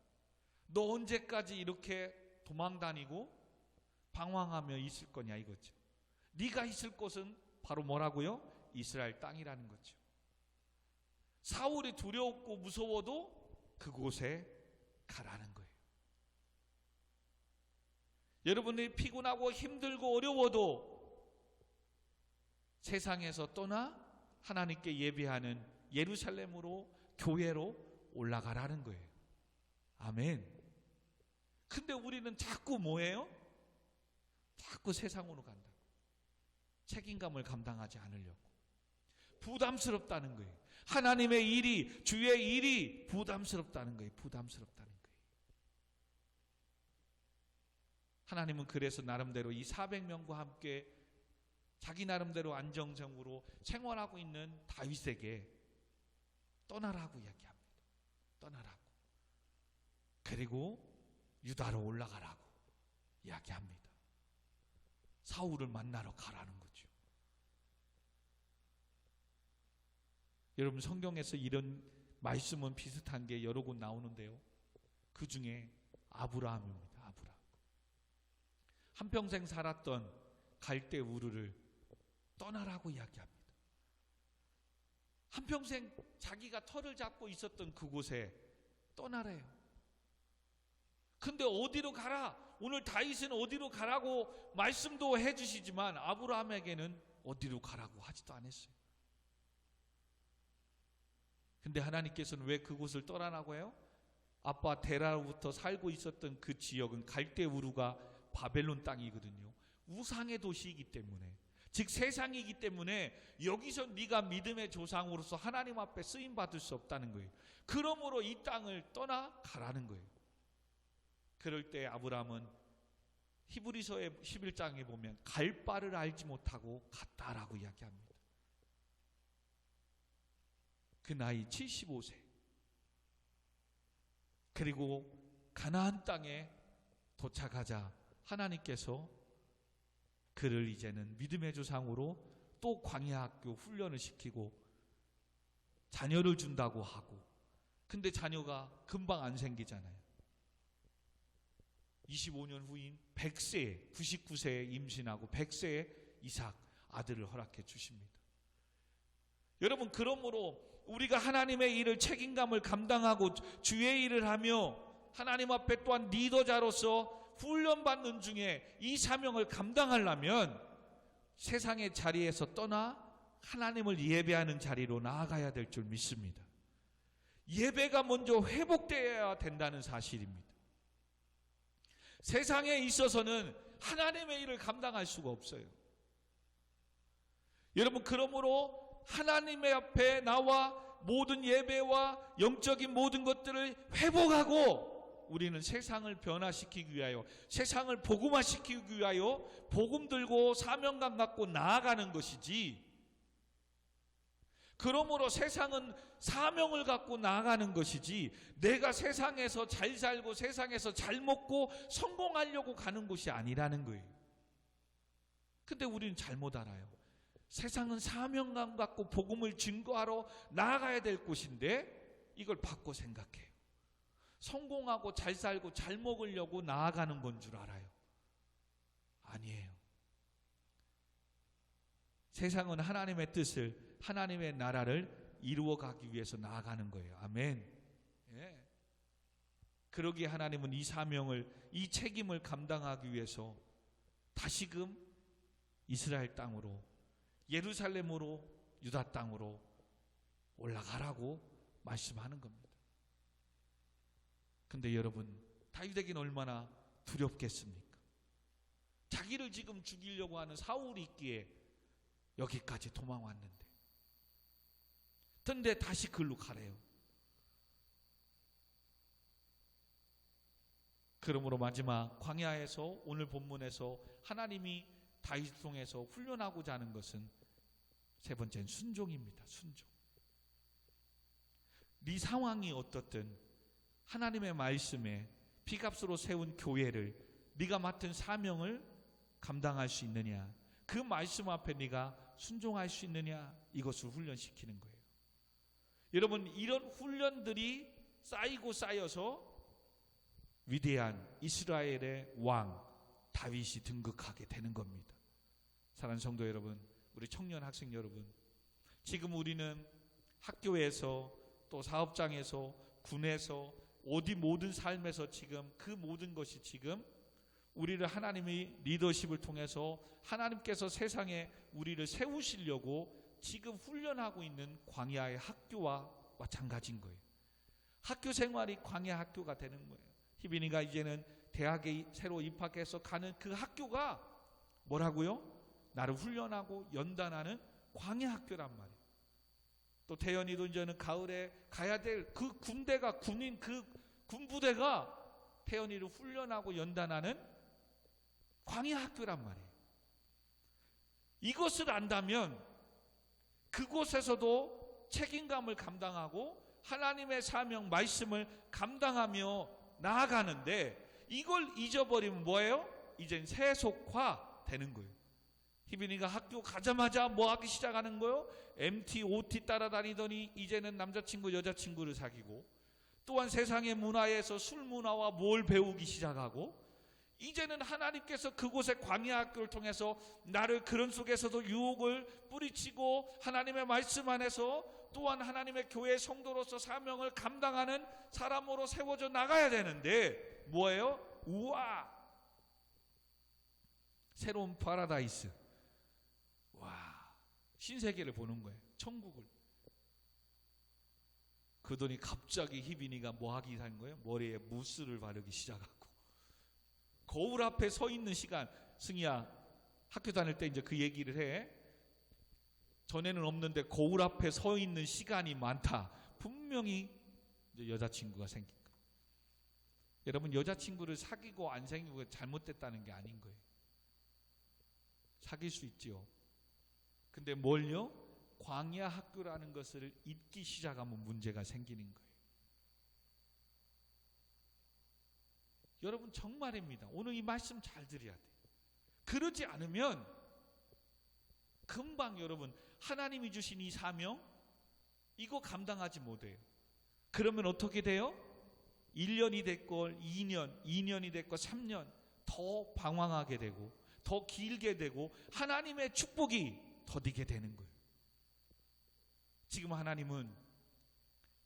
너 언제까지 이렇게 도망다니고 방황하며 있을 거냐 이거죠. 네가 있을 곳은 바로 뭐라고요? 이스라엘 땅이라는 거죠. 사울이 두려웠고 무서워도 그곳에 가라는 거예요. 여러분들이 피곤하고 힘들고 어려워도 세상에서 떠나 하나님께 예배하는 예루살렘으로, 교회로 올라가라는 거예요. 아멘. 근데 우리는 자꾸 뭐예요? 자꾸 세상으로 간다. 책임감을 감당하지 않으려고. 부담스럽다는 거예요. 하나님의 일이, 주의 일이 부담스럽다는 거예요. 부담스럽다는 거예요. 하나님은 그래서 나름대로 이 400명과 함께 자기 나름대로 안정적으로 생활하고 있는 다윗에게 떠나라고 이야기합니다. 떠나라고. 그리고 유다로 올라가라고 이야기합니다. 사울을 만나러 가라는 거죠. 여러분, 성경에서 이런 말씀은 비슷한 게 여러 곳 나오는데요. 그 중에 아브라함입니다. 아브라함. 한평생 살았던 갈대 우르를 떠나라고 이야기합니다. 한평생 자기가 터를 잡고 있었던 그곳에 떠나래요. 근데 어디로 가라? 오늘 다윗은 어디로 가라고 말씀도 해주시지만 아브라함에게는 어디로 가라고 하지도 않았어요. 근데 하나님께서는 왜 그곳을 떠나라고 해요? 아빠 데라로부터 살고 있었던 그 지역은 갈대 우루가 바벨론 땅이거든요. 우상의 도시이기 때문에, 즉 세상이기 때문에 여기서 네가 믿음의 조상으로서 하나님 앞에 쓰임 받을 수 없다는 거예요. 그러므로 이 땅을 떠나 가라는 거예요. 그럴 때 아브라함은 히브리서의 11장에 보면 갈 바를 알지 못하고 갔다라고 이야기합니다. 그 나이 75세. 그리고 가나안 땅에 도착하자 하나님께서 그를 이제는 믿음의 조상으로 또 광야 학교 훈련을 시키고 자녀를 준다고 하고, 근데 자녀가 금방 안 생기잖아요. 25년 후인 100세에 99세에 임신하고 100세에 이삭 아들을 허락해 주십니다. 여러분, 그러므로 우리가 하나님의 일을 책임감을 감당하고 주의 일을 하며 하나님 앞에 또한 리더자로서 훈련받는 중에 이 사명을 감당하려면 세상의 자리에서 떠나 하나님을 예배하는 자리로 나아가야 될 줄 믿습니다. 예배가 먼저 회복되어야 된다는 사실입니다. 세상에 있어서는 하나님의 일을 감당할 수가 없어요. 여러분, 그러므로 하나님의 앞에 나와 모든 예배와 영적인 모든 것들을 회복하고 우리는 세상을 변화시키기 위하여, 세상을 복음화시키기 위하여 복음 들고 사명감 갖고 나아가는 것이지, 그러므로 세상은 사명을 갖고 나아가는 것이지 내가 세상에서 잘 살고 세상에서 잘 먹고 성공하려고 가는 것이 아니라는 거예요. 근데 우리는 잘못 알아요. 세상은 사명감 갖고 복음을 증거하러 나아가야 될 곳인데 이걸 바꿔 생각해요. 성공하고 잘 살고 잘 먹으려고 나아가는 건 줄 알아요. 아니에요. 세상은 하나님의 뜻을, 하나님의 나라를 이루어가기 위해서 나아가는 거예요. 아멘. 예. 그러기에 하나님은 이 사명을, 이 책임을 감당하기 위해서 다시금 이스라엘 땅으로, 예루살렘으로, 유다 땅으로 올라가라고 말씀하는 겁니다. 근데 여러분, 다윗에게는 얼마나 두렵겠습니까? 자기를 지금 죽이려고 하는 사울이 있기에 여기까지 도망왔는데, 근데 다시 글로 가래요. 그러므로 마지막 광야에서, 오늘 본문에서 하나님이 다윗을 통해서 훈련하고자 하는 것은 세 번째는 순종입니다. 순종. 네 상황이 어떻든 하나님의 말씀에 피값으로 세운 교회를, 네가 맡은 사명을 감당할 수 있느냐, 그 말씀 앞에 네가 순종할 수 있느냐, 이것을 훈련시키는 거예요. 여러분, 이런 훈련들이 쌓이고 쌓여서 위대한 이스라엘의 왕 다윗이 등극하게 되는 겁니다. 사랑하는 성도 여러분, 우리 청년 학생 여러분, 지금 우리는 학교에서 또 사업장에서 군에서 어디 모든 삶에서 지금 그 모든 것이 지금 우리를 하나님의 리더십을 통해서 하나님께서 세상에 우리를 세우시려고 지금 훈련하고 있는 광야의 학교와 마찬가지인 거예요. 학교 생활이 광야 학교가 되는 거예요. 희빈이가 이제는 대학에 새로 입학해서 가는 그 학교가 뭐라고요? 나를 훈련하고 연단하는 광야 학교란 말이에요. 또 태연이도 이제는 가을에 가야 될 그 군대가, 군인 그 군부대가 태연이를 훈련하고 연단하는 광야 학교란 말이에요. 이것을 안다면 그곳에서도 책임감을 감당하고 하나님의 사명, 말씀을 감당하며 나아가는데, 이걸 잊어버리면 뭐예요? 이젠 세속화 되는 거예요. 희빈이가 학교 가자마자 뭐 하기 시작하는 거예요? MT, OT 따라다니더니 이제는 남자친구, 여자친구를 사귀고, 또한 세상의 문화에서 술 문화와 뭘 배우기 시작하고, 이제는 하나님께서 그곳의 광야 학교를 통해서 나를 그런 속에서도 유혹을 뿌리치고 하나님의 말씀 안에서 또한 하나님의 교회 성도로서 사명을 감당하는 사람으로 세워져 나가야 되는데 뭐예요? 우와, 새로운 파라다이스. 와, 신세계를 보는 거예요. 천국을. 그러더니 갑자기 희빈이가 뭐 하기 시작한 거예요? 머리에 무스를 바르기 시작하고. 거울 앞에 서 있는 시간, 승희야 학교 다닐 때 이제 그 얘기를 해. 전에는 없는데 거울 앞에 서 있는 시간이 많다. 분명히 이제 여자친구가 생긴 거예요. 여러분, 여자친구를 사귀고 안 사귀고 잘못됐다는 게 아닌 거예요. 사귈 수 있지요. 근데 뭘요? 광야 학교라는 것을 잊기 시작하면 문제가 생기는 거예요. 여러분, 정말입니다. 오늘 이 말씀 잘 들어야 돼요. 그러지 않으면 금방 여러분 하나님이 주신 이 사명 이거 감당하지 못해요. 그러면 어떻게 돼요? 1년이 됐고 2년이 됐고 3년 더 방황하게 되고 더 길게 되고 하나님의 축복이 더디게 되는 거예요. 지금 하나님은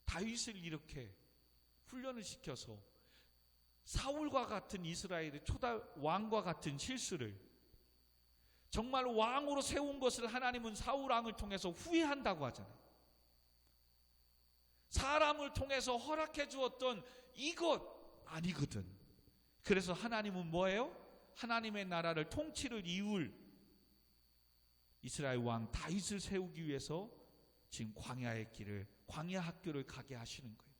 다윗을 이렇게 훈련을 시켜서 사울과 같은 이스라엘의 초대 왕과 같은 실수를 정말 왕으로 세운 것을 하나님은 사울 왕을 통해서 후회한다고 하잖아요. 사람을 통해서 허락해 주었던 이것 아니거든. 그래서 하나님은 뭐예요? 하나님의 나라를 통치를 이룰 이스라엘 왕 다윗을 세우기 위해서 지금 광야의 길을, 광야 학교를 가게 하시는 거예요.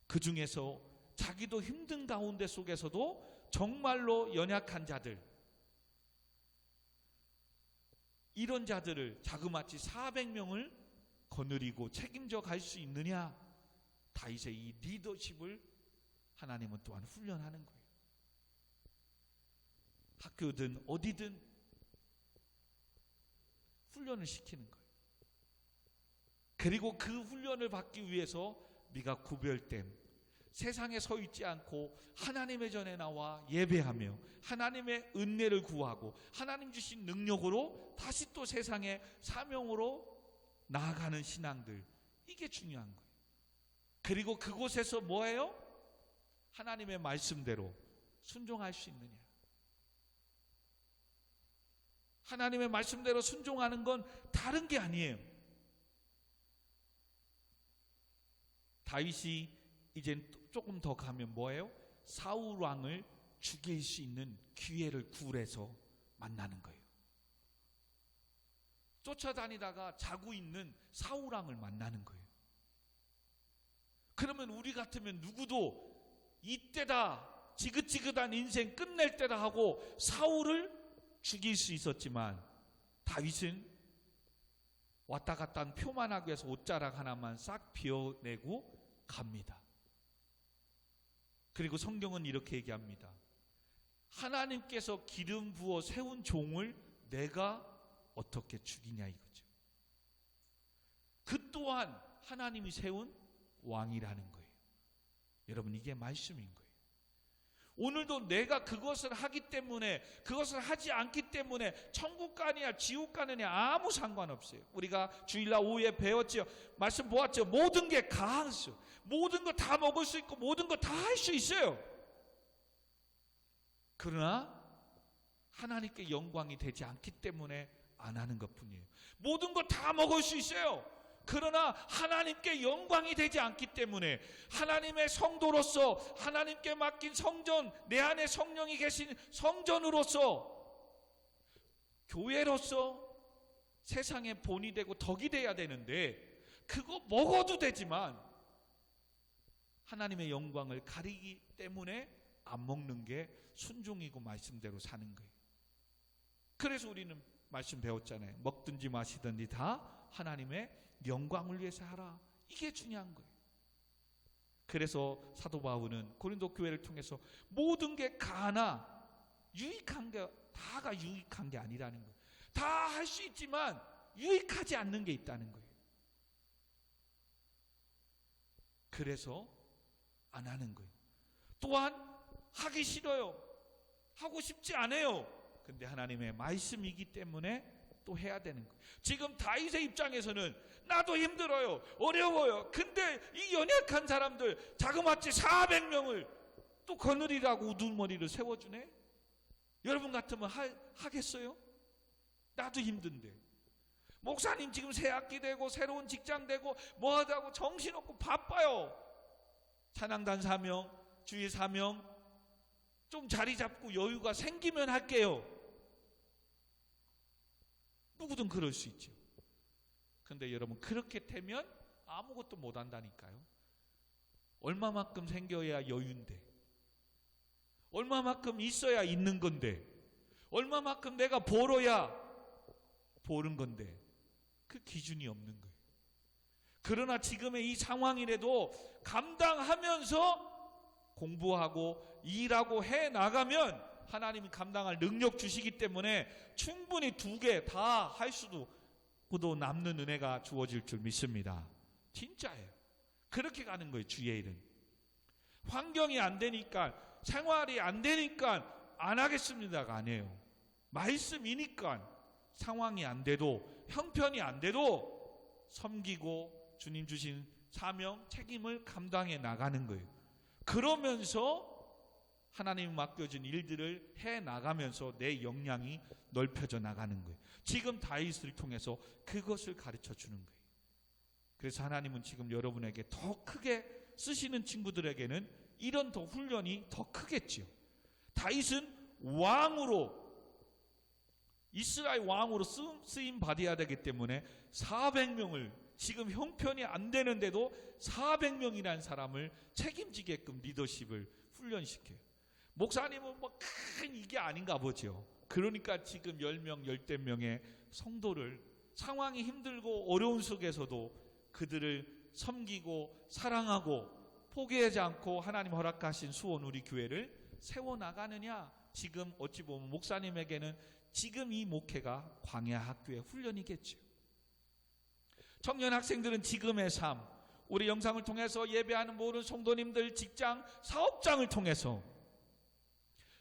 그 중에서 자기도 힘든 가운데 속에서도 정말로 연약한 자들, 이런 자들을 자그마치 400명을 거느리고 책임져 갈 수 있느냐? 다윗의 이 리더십을 하나님은 또한 훈련하는 거예요. 학교든 어디든 훈련을 시키는 거예요. 그리고 그 훈련을 받기 위해서 네가 구별됨, 세상에 서 있지 않고 하나님의 전에 나와 예배하며 하나님의 은혜를 구하고 하나님 주신 능력으로 다시 또 세상의 사명으로 나아가는 신앙들, 이게 중요한 거예요. 그리고 그곳에서 뭐예요? 하나님의 말씀대로 순종할 수 있느냐. 하나님의 말씀대로 순종하는 건 다른 게 아니에요. 다윗이 이제 조금 더 가면 뭐예요? 사울 왕을 죽일 수 있는 기회를 굴에서 만나는 거예요. 쫓아다니다가 자고 있는 사울 왕을 만나는 거예요. 그러면 우리 같으면 누구도 이때다, 지긋지긋한 인생 끝낼 때다 하고 사울을 죽일 수 있었지만 다윗은 왔다 갔다 한 표만하기 위해서 옷자락 하나만 싹 비워내고 갑니다. 그리고 성경은 이렇게 얘기합니다. 하나님께서 기름 부어 세운 종을 내가 어떻게 죽이냐 이거죠. 그 또한 하나님이 세운 왕이라는 거예요. 여러분, 이게 말씀인 거예요. 오늘도 내가 그것을 하기 때문에, 그것을 하지 않기 때문에 천국 가느냐 지옥 가느냐 아무 상관없어요. 우리가 주일날 오후에 배웠죠. 말씀 보았죠. 모든 게 가능해요. 모든 거 다 먹을 수 있고 모든 거 다 할 수 있어요. 그러나 하나님께 영광이 되지 않기 때문에 안 하는 것뿐이에요. 모든 거 다 먹을 수 있어요. 그러나 하나님께 영광이 되지 않기 때문에 하나님의 성도로서 하나님께 맡긴 성전, 내 안에 성령이 계신 성전으로서 교회로서 세상의 본이 되고 덕이 돼야 되는데 그거 먹어도 되지만 하나님의 영광을 가리기 때문에 안 먹는 게 순종이고 말씀대로 사는 거예요. 그래서 우리는 말씀 배웠잖아요. 먹든지 마시든지 다 하나님의 영광을 위해서 하라. 이게 중요한 거예요. 그래서 사도 바울은 고린도 교회를 통해서 모든 게 가나 유익한 게 다가 유익한 게 아니라는 거예요. 다 할 수 있지만 유익하지 않는 게 있다는 거예요. 그래서 안 하는 거예요. 또한 하기 싫어요. 하고 싶지 않아요. 근데 하나님의 말씀이기 때문에 또 해야 되는 거예요. 지금 다윗의 입장에서는 나도 힘들어요. 어려워요. 근데 이 연약한 사람들 자그마치 400명을 또 거느리라고 우두머리를 세워주네. 여러분 같으면 하겠어요? 나도 힘든데. 목사님 지금 새 학기 되고 새로운 직장 되고 뭐 하다고 정신없고 바빠요. 찬양단 사명, 주의 사명 좀 자리 잡고 여유가 생기면 할게요. 누구든 그럴 수 있죠. 근데 여러분 그렇게 되면 아무것도 못 한다니까요. 얼마만큼 생겨야 여유인데, 얼마만큼 있어야 있는 건데, 얼마만큼 내가 벌어야 버는 건데 그 기준이 없는 거예요. 그러나 지금의 이 상황이라도 감당하면서 공부하고 일하고 해 나가면 하나님이 감당할 능력 주시기 때문에 충분히 두 개 다 할 수도 남는 은혜가 주어질 줄 믿습니다. 진짜예요. 그렇게 가는 거예요. 주의 일은. 환경이 안 되니까, 생활이 안 되니까 안 하겠습니다가 아니에요. 말씀이니까 상황이 안 돼도, 형편이 안 돼도 섬기고 주님 주신 사명, 책임을 감당해 나가는 거예요. 그러면서 하나님이 맡겨준 일들을 해 나가면서 내 역량이 넓혀져 나가는 거예요. 지금 다윗을 통해서 그것을 가르쳐 주는 거예요. 그래서 하나님은 지금 여러분에게 더 크게 쓰시는 친구들에게는 이런 더 훈련이 더 크겠지요. 다윗은 왕으로, 이스라엘 왕으로 쓰임 받아야 되기 때문에 400명을, 지금 형편이 안 되는데도 400명이라는 사람을 책임지게끔 리더십을 훈련시켜요. 목사님은 뭐 큰 이게 아닌가 보죠. 그러니까 지금 10명, 10대명의 성도를 상황이 힘들고 어려운 속에서도 그들을 섬기고 사랑하고 포기하지 않고 하나님 허락하신 수원 우리 교회를 세워나가느냐. 지금 어찌 보면 목사님에게는 지금 이 목회가 광야 학교의 훈련이겠죠. 청년 학생들은 지금의 삶, 우리 영상을 통해서 예배하는 모든 성도님들, 직장, 사업장을 통해서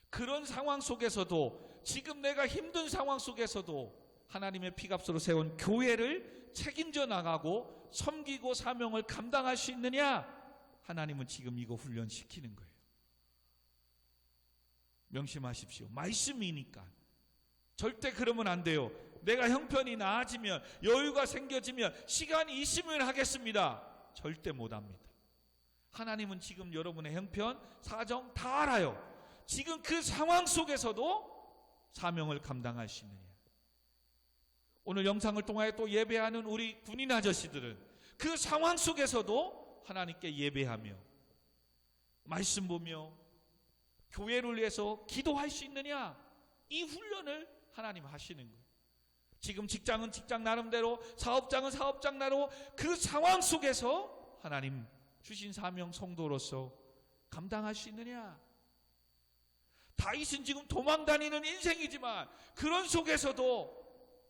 그런 상황 속에서도, 지금 내가 힘든 상황 속에서도 하나님의 피값으로 세운 교회를 책임져 나가고 섬기고 사명을 감당할 수 있느냐? 하나님은 지금 이거 훈련시키는 거예요. 명심하십시오. 말씀이니까. 절대 그러면 안 돼요. 내가 형편이 나아지면, 여유가 생겨지면, 시간이 있으면 하겠습니다. 절대 못합니다. 하나님은 지금 여러분의 형편, 사정 다 알아요. 지금 그 상황 속에서도 사명을 감당할 수 있느냐. 오늘 영상을 통하여 또 예배하는 우리 군인 아저씨들은 그 상황 속에서도 하나님께 예배하며 말씀 보며 교회를 위해서 기도할 수 있느냐. 이 훈련을 하나님 하시는 거예요. 지금 직장은 직장 나름대로, 사업장은 사업장 나름대로 그 상황 속에서 하나님 주신 사명 성도로서 감당할 수 있느냐. 다윗은 지금 도망다니는 인생이지만 그런 속에서도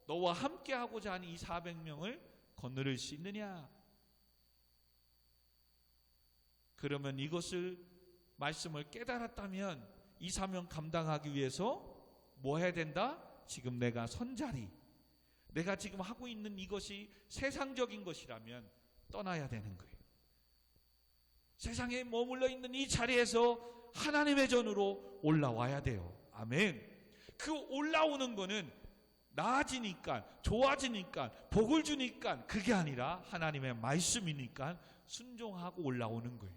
너와 함께하고자 하는 이 400명을 거느릴 수 있느냐. 그러면 이것을 말씀을 깨달았다면 이 사명 감당하기 위해서 뭐 해야 된다? 지금 내가 선자리, 내가 지금 하고 있는 이것이 세상적인 것이라면 떠나야 되는 거예요. 세상에 머물러 있는 이 자리에서 하나님의 전으로 올라와야 돼요. 아멘. 그 올라오는 거는 나아지니까, 좋아지니까, 복을 주니까 그게 아니라 하나님의 말씀이니까 순종하고 올라오는 거예요.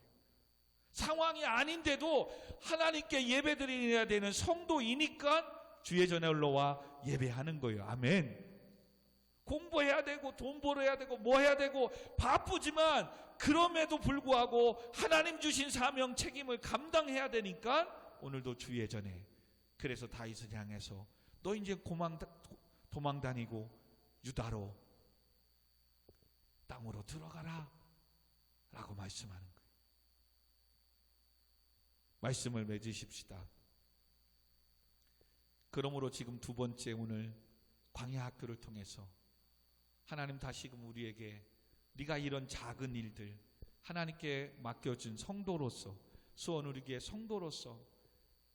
상황이 아닌데도 하나님께 예배드려야 되는 성도이니까 주의 전에 올라와 예배하는 거예요. 아멘. 공부해야 되고 돈 벌어야 되고 뭐 해야 되고 바쁘지만 그럼에도 불구하고 하나님 주신 사명 책임을 감당해야 되니까 오늘도 주의 전에, 그래서 다윗을 향해서 너 이제 도망 다니고 유다로 땅으로 들어가라 라고 말씀하는 거예요. 말씀을 맺으십시다. 그러므로 지금 두 번째, 오늘 광야 학교를 통해서 하나님 다시금 우리에게 네가 이런 작은 일들, 하나님께 맡겨준 성도로서, 수원 우리교회 성도로서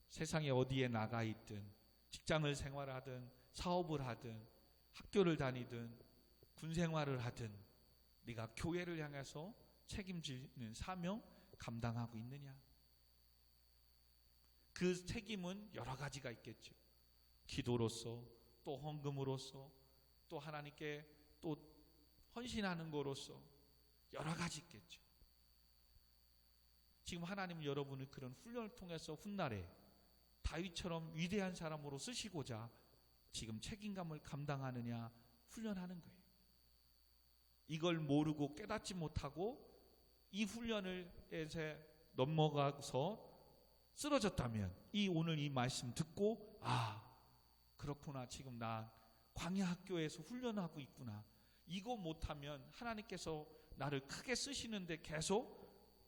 세상에 어디에 나가 있든, 직장을 생활하든 사업을 하든 학교를 다니든 군생활을 하든 네가 교회를 향해서 책임지는 사명 감당하고 있느냐. 그 책임은 여러 가지가 있겠죠. 기도로서 또 헌금으로서 또 하나님께 또 헌신하는 거로서 여러 가지 있겠죠. 지금 하나님은 여러분을 그런 훈련을 통해서 훗날에 다윗처럼 위대한 사람으로 쓰시고자 지금 책임감을 감당하느냐 훈련하는 거예요. 이걸 모르고 깨닫지 못하고 이 훈련을 넘어가서 쓰러졌다면 오늘 이 말씀 듣고 그렇구나, 지금 나 광야 학교에서 훈련하고 있구나, 이거 못하면 하나님께서 나를 크게 쓰시는데 계속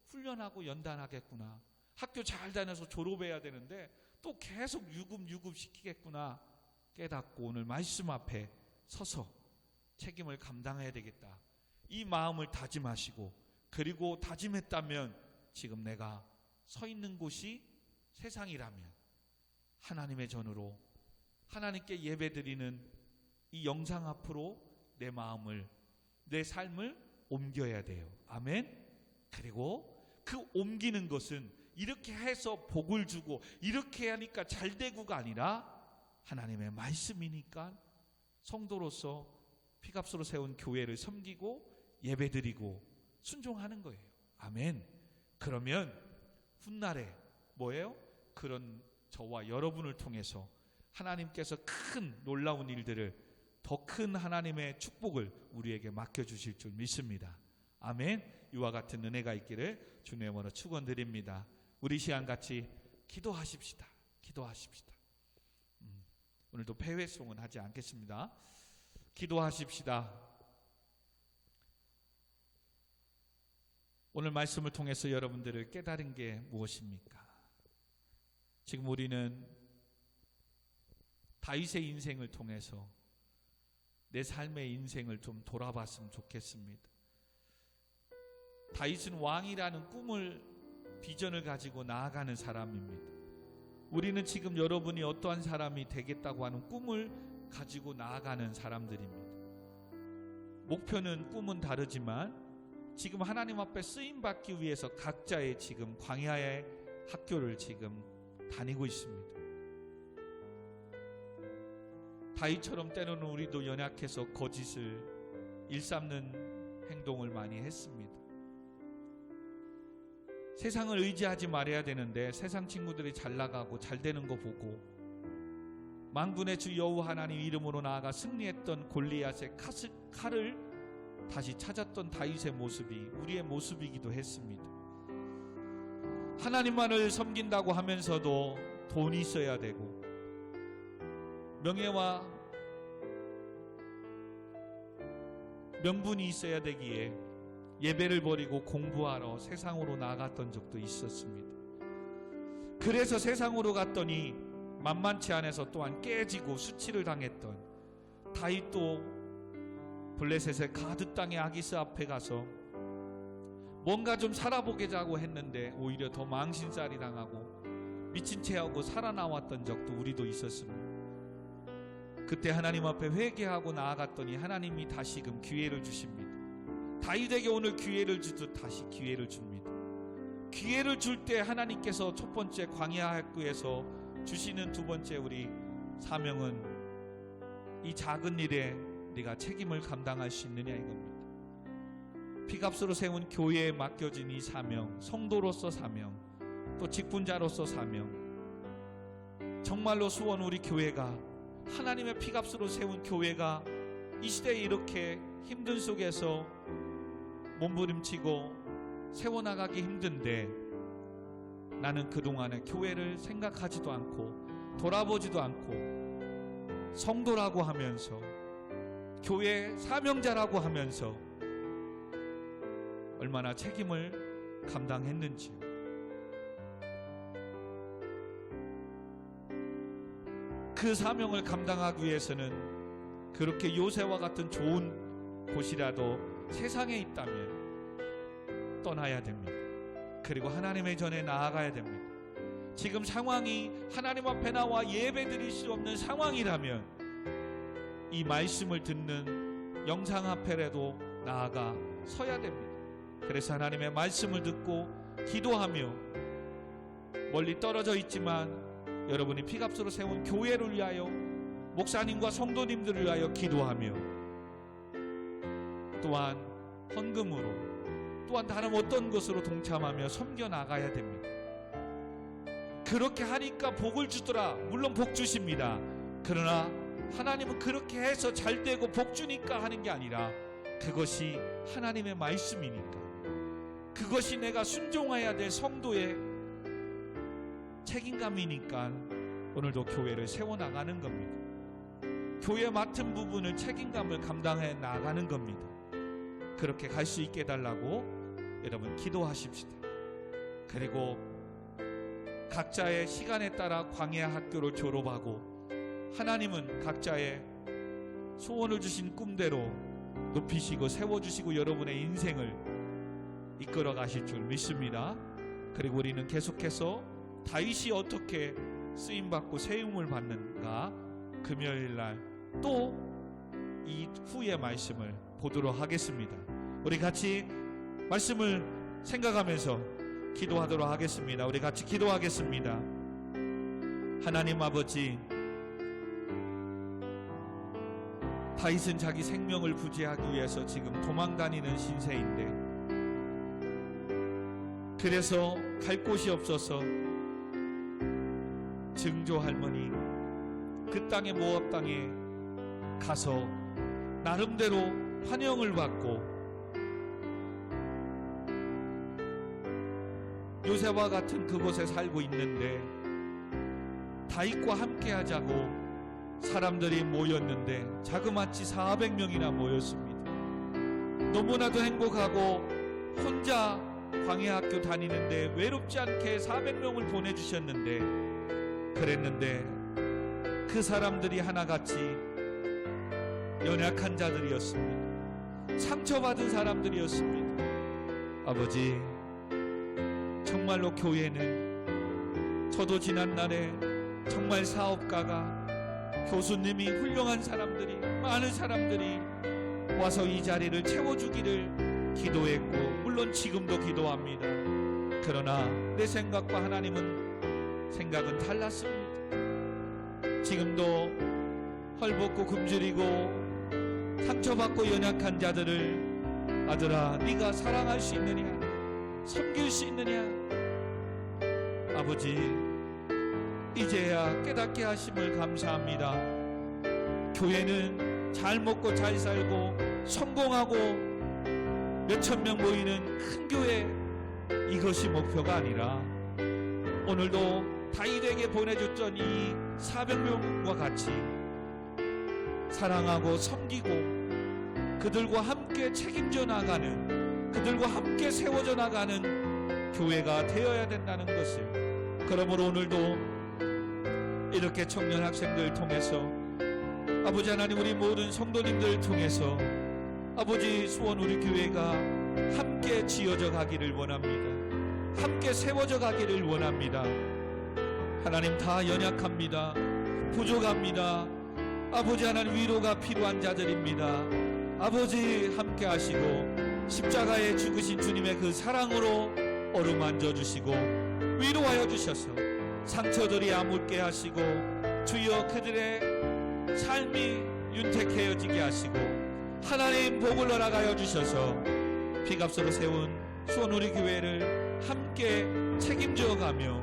훈련하고 연단하겠구나, 학교 잘 다녀서 졸업해야 되는데 또 계속 유급 시키겠구나 깨닫고 오늘 말씀 앞에 서서 책임을 감당해야 되겠다, 이 마음을 다짐하시고, 그리고 다짐했다면 지금 내가 서 있는 곳이 세상이라면 하나님의 전으로 하나님께 예배드리는 이 영상 앞으로 내 마음을, 내 삶을 옮겨야 돼요. 아멘. 그리고 그 옮기는 것은 이렇게 해서 복을 주고 이렇게 하니까 잘 되고가 아니라 하나님의 말씀이니까 성도로서 피값으로 세운 교회를 섬기고 예배드리고 순종하는 거예요. 아멘. 그러면 훗날에 뭐예요? 그런 저와 여러분을 통해서 하나님께서 큰 놀라운 일들을, 더 큰 하나님의 축복을 우리에게 맡겨주실 줄 믿습니다. 아멘. 이와 같은 은혜가 있기를 주님의 이름으로 축원드립니다. 우리 시간 같이 기도하십시다. 기도하십시다. 오늘도 폐회송은 하지 않겠습니다. 기도하십시다. 오늘 말씀을 통해서 여러분들을 깨달은 게 무엇입니까? 지금 우리는 다윗의 인생을 통해서 내 삶의 인생을 좀 돌아봤으면 좋겠습니다. 다윗은 왕이라는 꿈을, 비전을 가지고 나아가는 사람입니다. 우리는 지금 여러분이 어떠한 사람이 되겠다고 하는 꿈을 가지고 나아가는 사람들입니다. 목표는, 꿈은 다르지만 지금 하나님 앞에 쓰임받기 위해서 각자의 지금 광야의 학교를 지금 다니고 있습니다. 다윗처럼 때로는 우리도 연약해서 거짓을 일삼는 행동을 많이 했습니다. 세상을 의지하지 말아야 되는데 세상 친구들이 잘 나가고 잘 되는 거 보고 만군의 주 여호와 하나님 이름으로 나아가 승리했던 골리앗의 칼을 다시 찾았던 다윗의 모습이 우리의 모습이기도 했습니다. 하나님만을 섬긴다고 하면서도 돈이 있어야 되고 명예와 명분이 있어야 되기에 예배를 버리고 공부하러 세상으로 나갔던 적도 있었습니다. 그래서 세상으로 갔더니 만만치 않아서 또한 깨지고 수치를 당했던 다윗도 블레셋의 가드 땅의 아기스 앞에 가서 뭔가 좀 살아보겠다고 했는데 오히려 더 망신살이 당하고 미친 채 하고 살아나왔던 적도 우리도 있었습니다. 그때 하나님 앞에 회개하고 나아갔더니 하나님이 다시금 기회를 주십니다. 다윗에게 오늘 기회를 주듯 다시 기회를 줍니다. 기회를 줄 때 하나님께서 첫 번째 광야 학교에서 주시는 두 번째 우리 사명은 이 작은 일에 네가 책임을 감당할 수 있느냐 이겁니다. 피값으로 세운 교회에 맡겨진 이 사명, 성도로서 사명, 또 직분자로서 사명, 정말로 수원 우리 교회가 하나님의 피값으로 세운 교회가 이 시대에 이렇게 힘든 속에서 몸부림치고 세워나가기 힘든데 나는 그동안에 교회를 생각하지도 않고 돌아보지도 않고 성도라고 하면서 교회 사명자라고 하면서 얼마나 책임을 감당했는지요. 그 사명을 감당하기 위해서는 그렇게 요새와 같은 좋은 곳이라도 세상에 있다면 떠나야 됩니다. 그리고 하나님의 전에 나아가야 됩니다. 지금 상황이 하나님 앞에 나와 예배드릴 수 없는 상황이라면 이 말씀을 듣는 영상 앞에라도 나아가 서야 됩니다. 그래서 하나님의 말씀을 듣고 기도하며 멀리 떨어져 있지만 여러분이 피값으로 세운 교회를 위하여 목사님과 성도님들을 위하여 기도하며 또한 헌금으로 또한 다른 어떤 것으로 동참하며 섬겨나가야 됩니다. 그렇게 하니까 복을 주더라. 물론 복 주십니다. 그러나 하나님은 그렇게 해서 잘 되고 복 주니까 하는 게 아니라 그것이 하나님의 말씀이니까, 그것이 내가 순종해야 될 성도의 책임감이니까 오늘도 교회를 세워나가는 겁니다. 교회 맡은 부분을 책임감을 감당해 나가는 겁니다. 그렇게 갈 수 있게 해달라고 여러분 기도하십시다. 그리고 각자의 시간에 따라 광야 학교를 졸업하고 하나님은 각자의 소원을 주신 꿈대로 높이시고 세워주시고 여러분의 인생을 이끌어 가실 줄 믿습니다. 그리고 우리는 계속해서 다윗이 어떻게 쓰임받고 세움을 받는가 금요일날 또 이 후의 말씀을 보도록 하겠습니다. 우리 같이 말씀을 생각하면서 기도하도록 하겠습니다. 우리 같이 기도하겠습니다. 하나님 아버지, 다윗은 자기 생명을 구제하기 위해서 지금 도망다니는 신세인데 그래서 갈 곳이 없어서 증조 할머니 그 땅의 모압 땅에 가서 나름대로 환영을 받고 요새와 같은 그곳에 살고 있는데 다윗과 함께 하자고 사람들이 모였는데 자그마치 400명이나 모였습니다. 너무나도 행복하고 혼자 광야학교 다니는데 외롭지 않게 400명을 보내주셨는데 그랬는데 그 사람들이 하나같이 연약한 자들이었습니다. 상처받은 사람들이었습니다. 아버지, 정말로 교회는 저도 지난날에 정말 사업가가 교수님이 훌륭한 사람들이 많은 사람들이 와서 이 자리를 채워주기를 기도했고 물론 지금도 기도합니다. 그러나 내 생각과 하나님은 생각은 달랐습니다. 지금도 헐벗고 굶주리고 상처받고 연약한 자들을 아들아 네가 사랑할 수 있느냐 섬길 수 있느냐 아버지 이제야 깨닫게 하심을 감사합니다. 교회는 잘 먹고 잘 살고 성공하고 몇천 명 모이는 큰 교회 이것이 목표가 아니라 오늘도 다윗에게 보내줬던 이 400명과 같이 사랑하고 섬기고 그들과 함께 책임져 나가는 그들과 함께 세워져 나가는 교회가 되어야 된다는 것을 그러므로 오늘도 이렇게 청년 학생들 통해서 아버지 하나님 우리 모든 성도님들 통해서 아버지 수원 우리 교회가 함께 지어져 가기를 원합니다. 함께 세워져 가기를 원합니다. 하나님 다 연약합니다. 부족합니다. 아버지 하나님 위로가 필요한 자들입니다. 아버지 함께 하시고 십자가에 죽으신 주님의 그 사랑으로 어루만져 주시고 위로하여 주셔서 상처들이 아물게 하시고 주여 그들의 삶이 윤택해지게 하시고 하나님 복을 허락하여 주셔서 피값으로 세운 수원 우리 교회를 함께 책임져 가며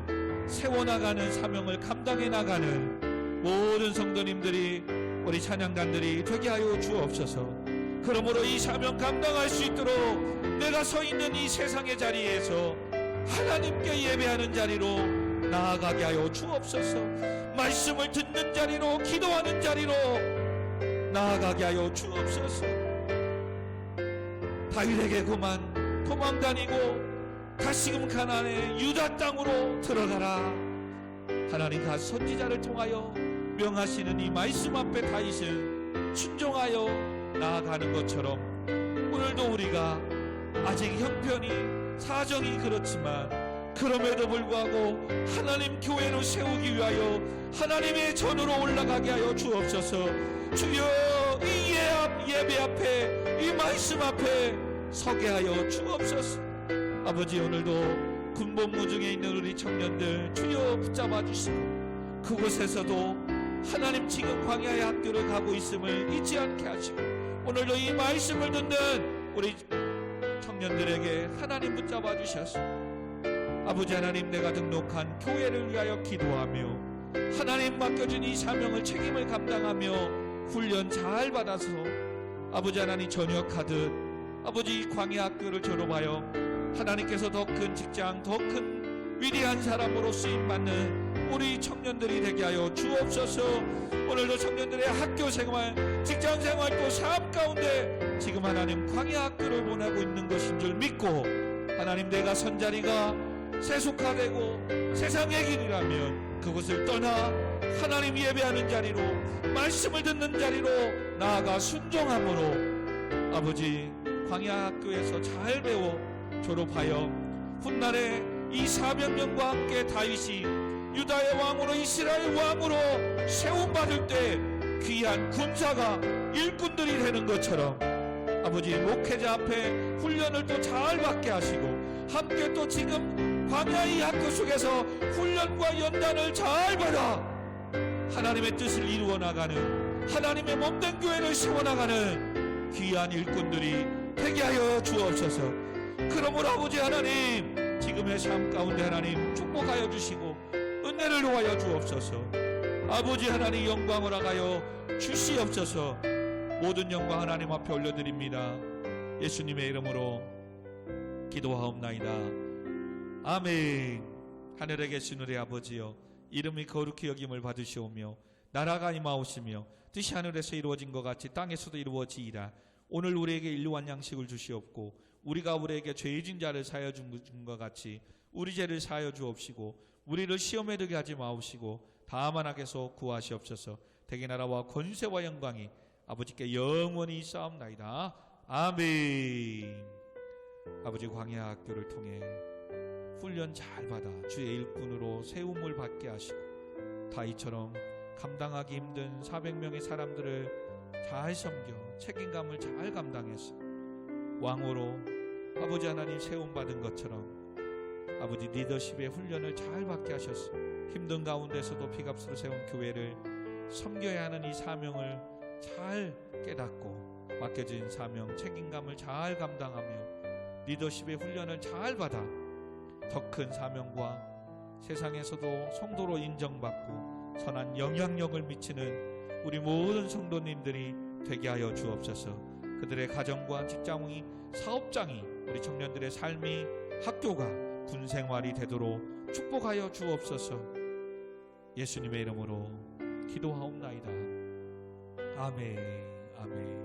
세워나가는 사명을 감당해 나가는 모든 성도님들이 우리 찬양단들이 되게 하여 주옵소서. 그러므로 이 사명 감당할 수 있도록 내가 서 있는 이 세상의 자리에서 하나님께 예배하는 자리로 나아가게 하여 주옵소서. 말씀을 듣는 자리로 기도하는 자리로 나아가게 하여 주옵소서. 다윗에게 그만 도망다니고 다시금 가나안의 유다 땅으로 들어가라. 하나님 가 선지자를 통하여 명하시는 이 말씀 앞에 다윗은 순종하여 나아가는 것처럼 오늘도 우리가 아직 형편이 사정이 그렇지만 그럼에도 불구하고 하나님 교회를 세우기 위하여 하나님의 전으로 올라가게 하여 주옵소서. 주여 이 예배 앞에 이 말씀 앞에 서게 하여 주옵소서. 아버지 오늘도 군복무 중에 있는 우리 청년들 주여 붙잡아 주시고 그곳에서도 하나님 지금 광야의 학교를 가고 있음을 잊지 않게 하시고, 오늘도 이 말씀을 듣는 우리 청년들에게 하나님 붙잡아 주셔서 아버지 하나님, 내가 등록한 교회를 위하여 기도하며 하나님 맡겨준 이 사명을, 책임을 감당하며 훈련 잘 받아서 아버지 하나님 전역하듯 아버지 광야 학교를 졸업하여 하나님께서 더 큰 직장, 더 큰 위대한 사람으로 쓰임받는 우리 청년들이 되게 하여 주옵소서. 오늘도 청년들의 학교 생활, 직장 생활, 또 삶 가운데 지금 하나님 광야 학교를 보내고 있는 것인 줄 믿고, 하나님 내가 선자리가 세속화되고 세상의 길이라면 그것을 떠나 하나님 예배하는 자리로, 말씀을 듣는 자리로 나아가 순종함으로 아버지 광야 학교에서 잘 배워 졸업하여 훗날에 이 400명과 함께 다윗이 유다의 왕으로, 이스라엘 왕으로 세움받을 때 귀한 군사가, 일꾼들이 되는 것처럼 아버지 목회자 앞에 훈련을 또 잘 받게 하시고, 함께 또 지금 광야의 학교 속에서 훈련과 연단을 잘 받아 하나님의 뜻을 이루어 나가는, 하나님의 몸된 교회를 세워나가는 귀한 일꾼들이 되게 하여 주옵소서. 그러므로 아버지 하나님, 지금의 삶 가운데 하나님 축복하여 주시고 은혜를 놓아여 주옵소서. 아버지 하나님 영광을 하여 주시옵소서. 모든 영광 하나님 앞에 올려드립니다. 예수님의 이름으로 기도하옵나이다. 아멘. 하늘에 계신 우리 아버지여, 이름이 거룩히 여김을 받으시오며 나라가 임하오시며 뜻이 하늘에서 이루어진 것 같이 땅에서도 이루어지이다. 오늘 우리에게 일용할 양식을 주시옵고, 우리가 우리에게 죄진 자를 사하여 준 것 같이 우리 죄를 사하여 주옵시고, 우리를 시험에 들게 하지 마옵시고 다만 악에서 구하시옵소서. 대개 나라와 권세와 영광이 아버지께 영원히 있사옵나이다. 아멘. 아버지 광야 학교를 통해 훈련 잘 받아 주의 일꾼으로 세움을 받게 하시고, 다윗처럼 감당하기 힘든 400명의 사람들을 잘 섬겨 책임감을 잘 감당해서 왕으로 아버지 하나님 세움받은 것처럼 아버지 리더십의 훈련을 잘 받게 하셔서 힘든 가운데서도 피값으로 세운 교회를 섬겨야 하는 이 사명을 잘 깨닫고 맡겨진 사명, 책임감을 잘 감당하며 리더십의 훈련을 잘 받아 더 큰 사명과 세상에서도 성도로 인정받고 선한 영향력을 미치는 우리 모든 성도님들이 되게 하여 주옵소서. 그들의 가정과 직장이, 사업장이, 우리 청년들의 삶이, 학교가 군생활이 되도록 축복하여 주옵소서. 예수님의 이름으로 기도하옵나이다. 아멘. 아멘.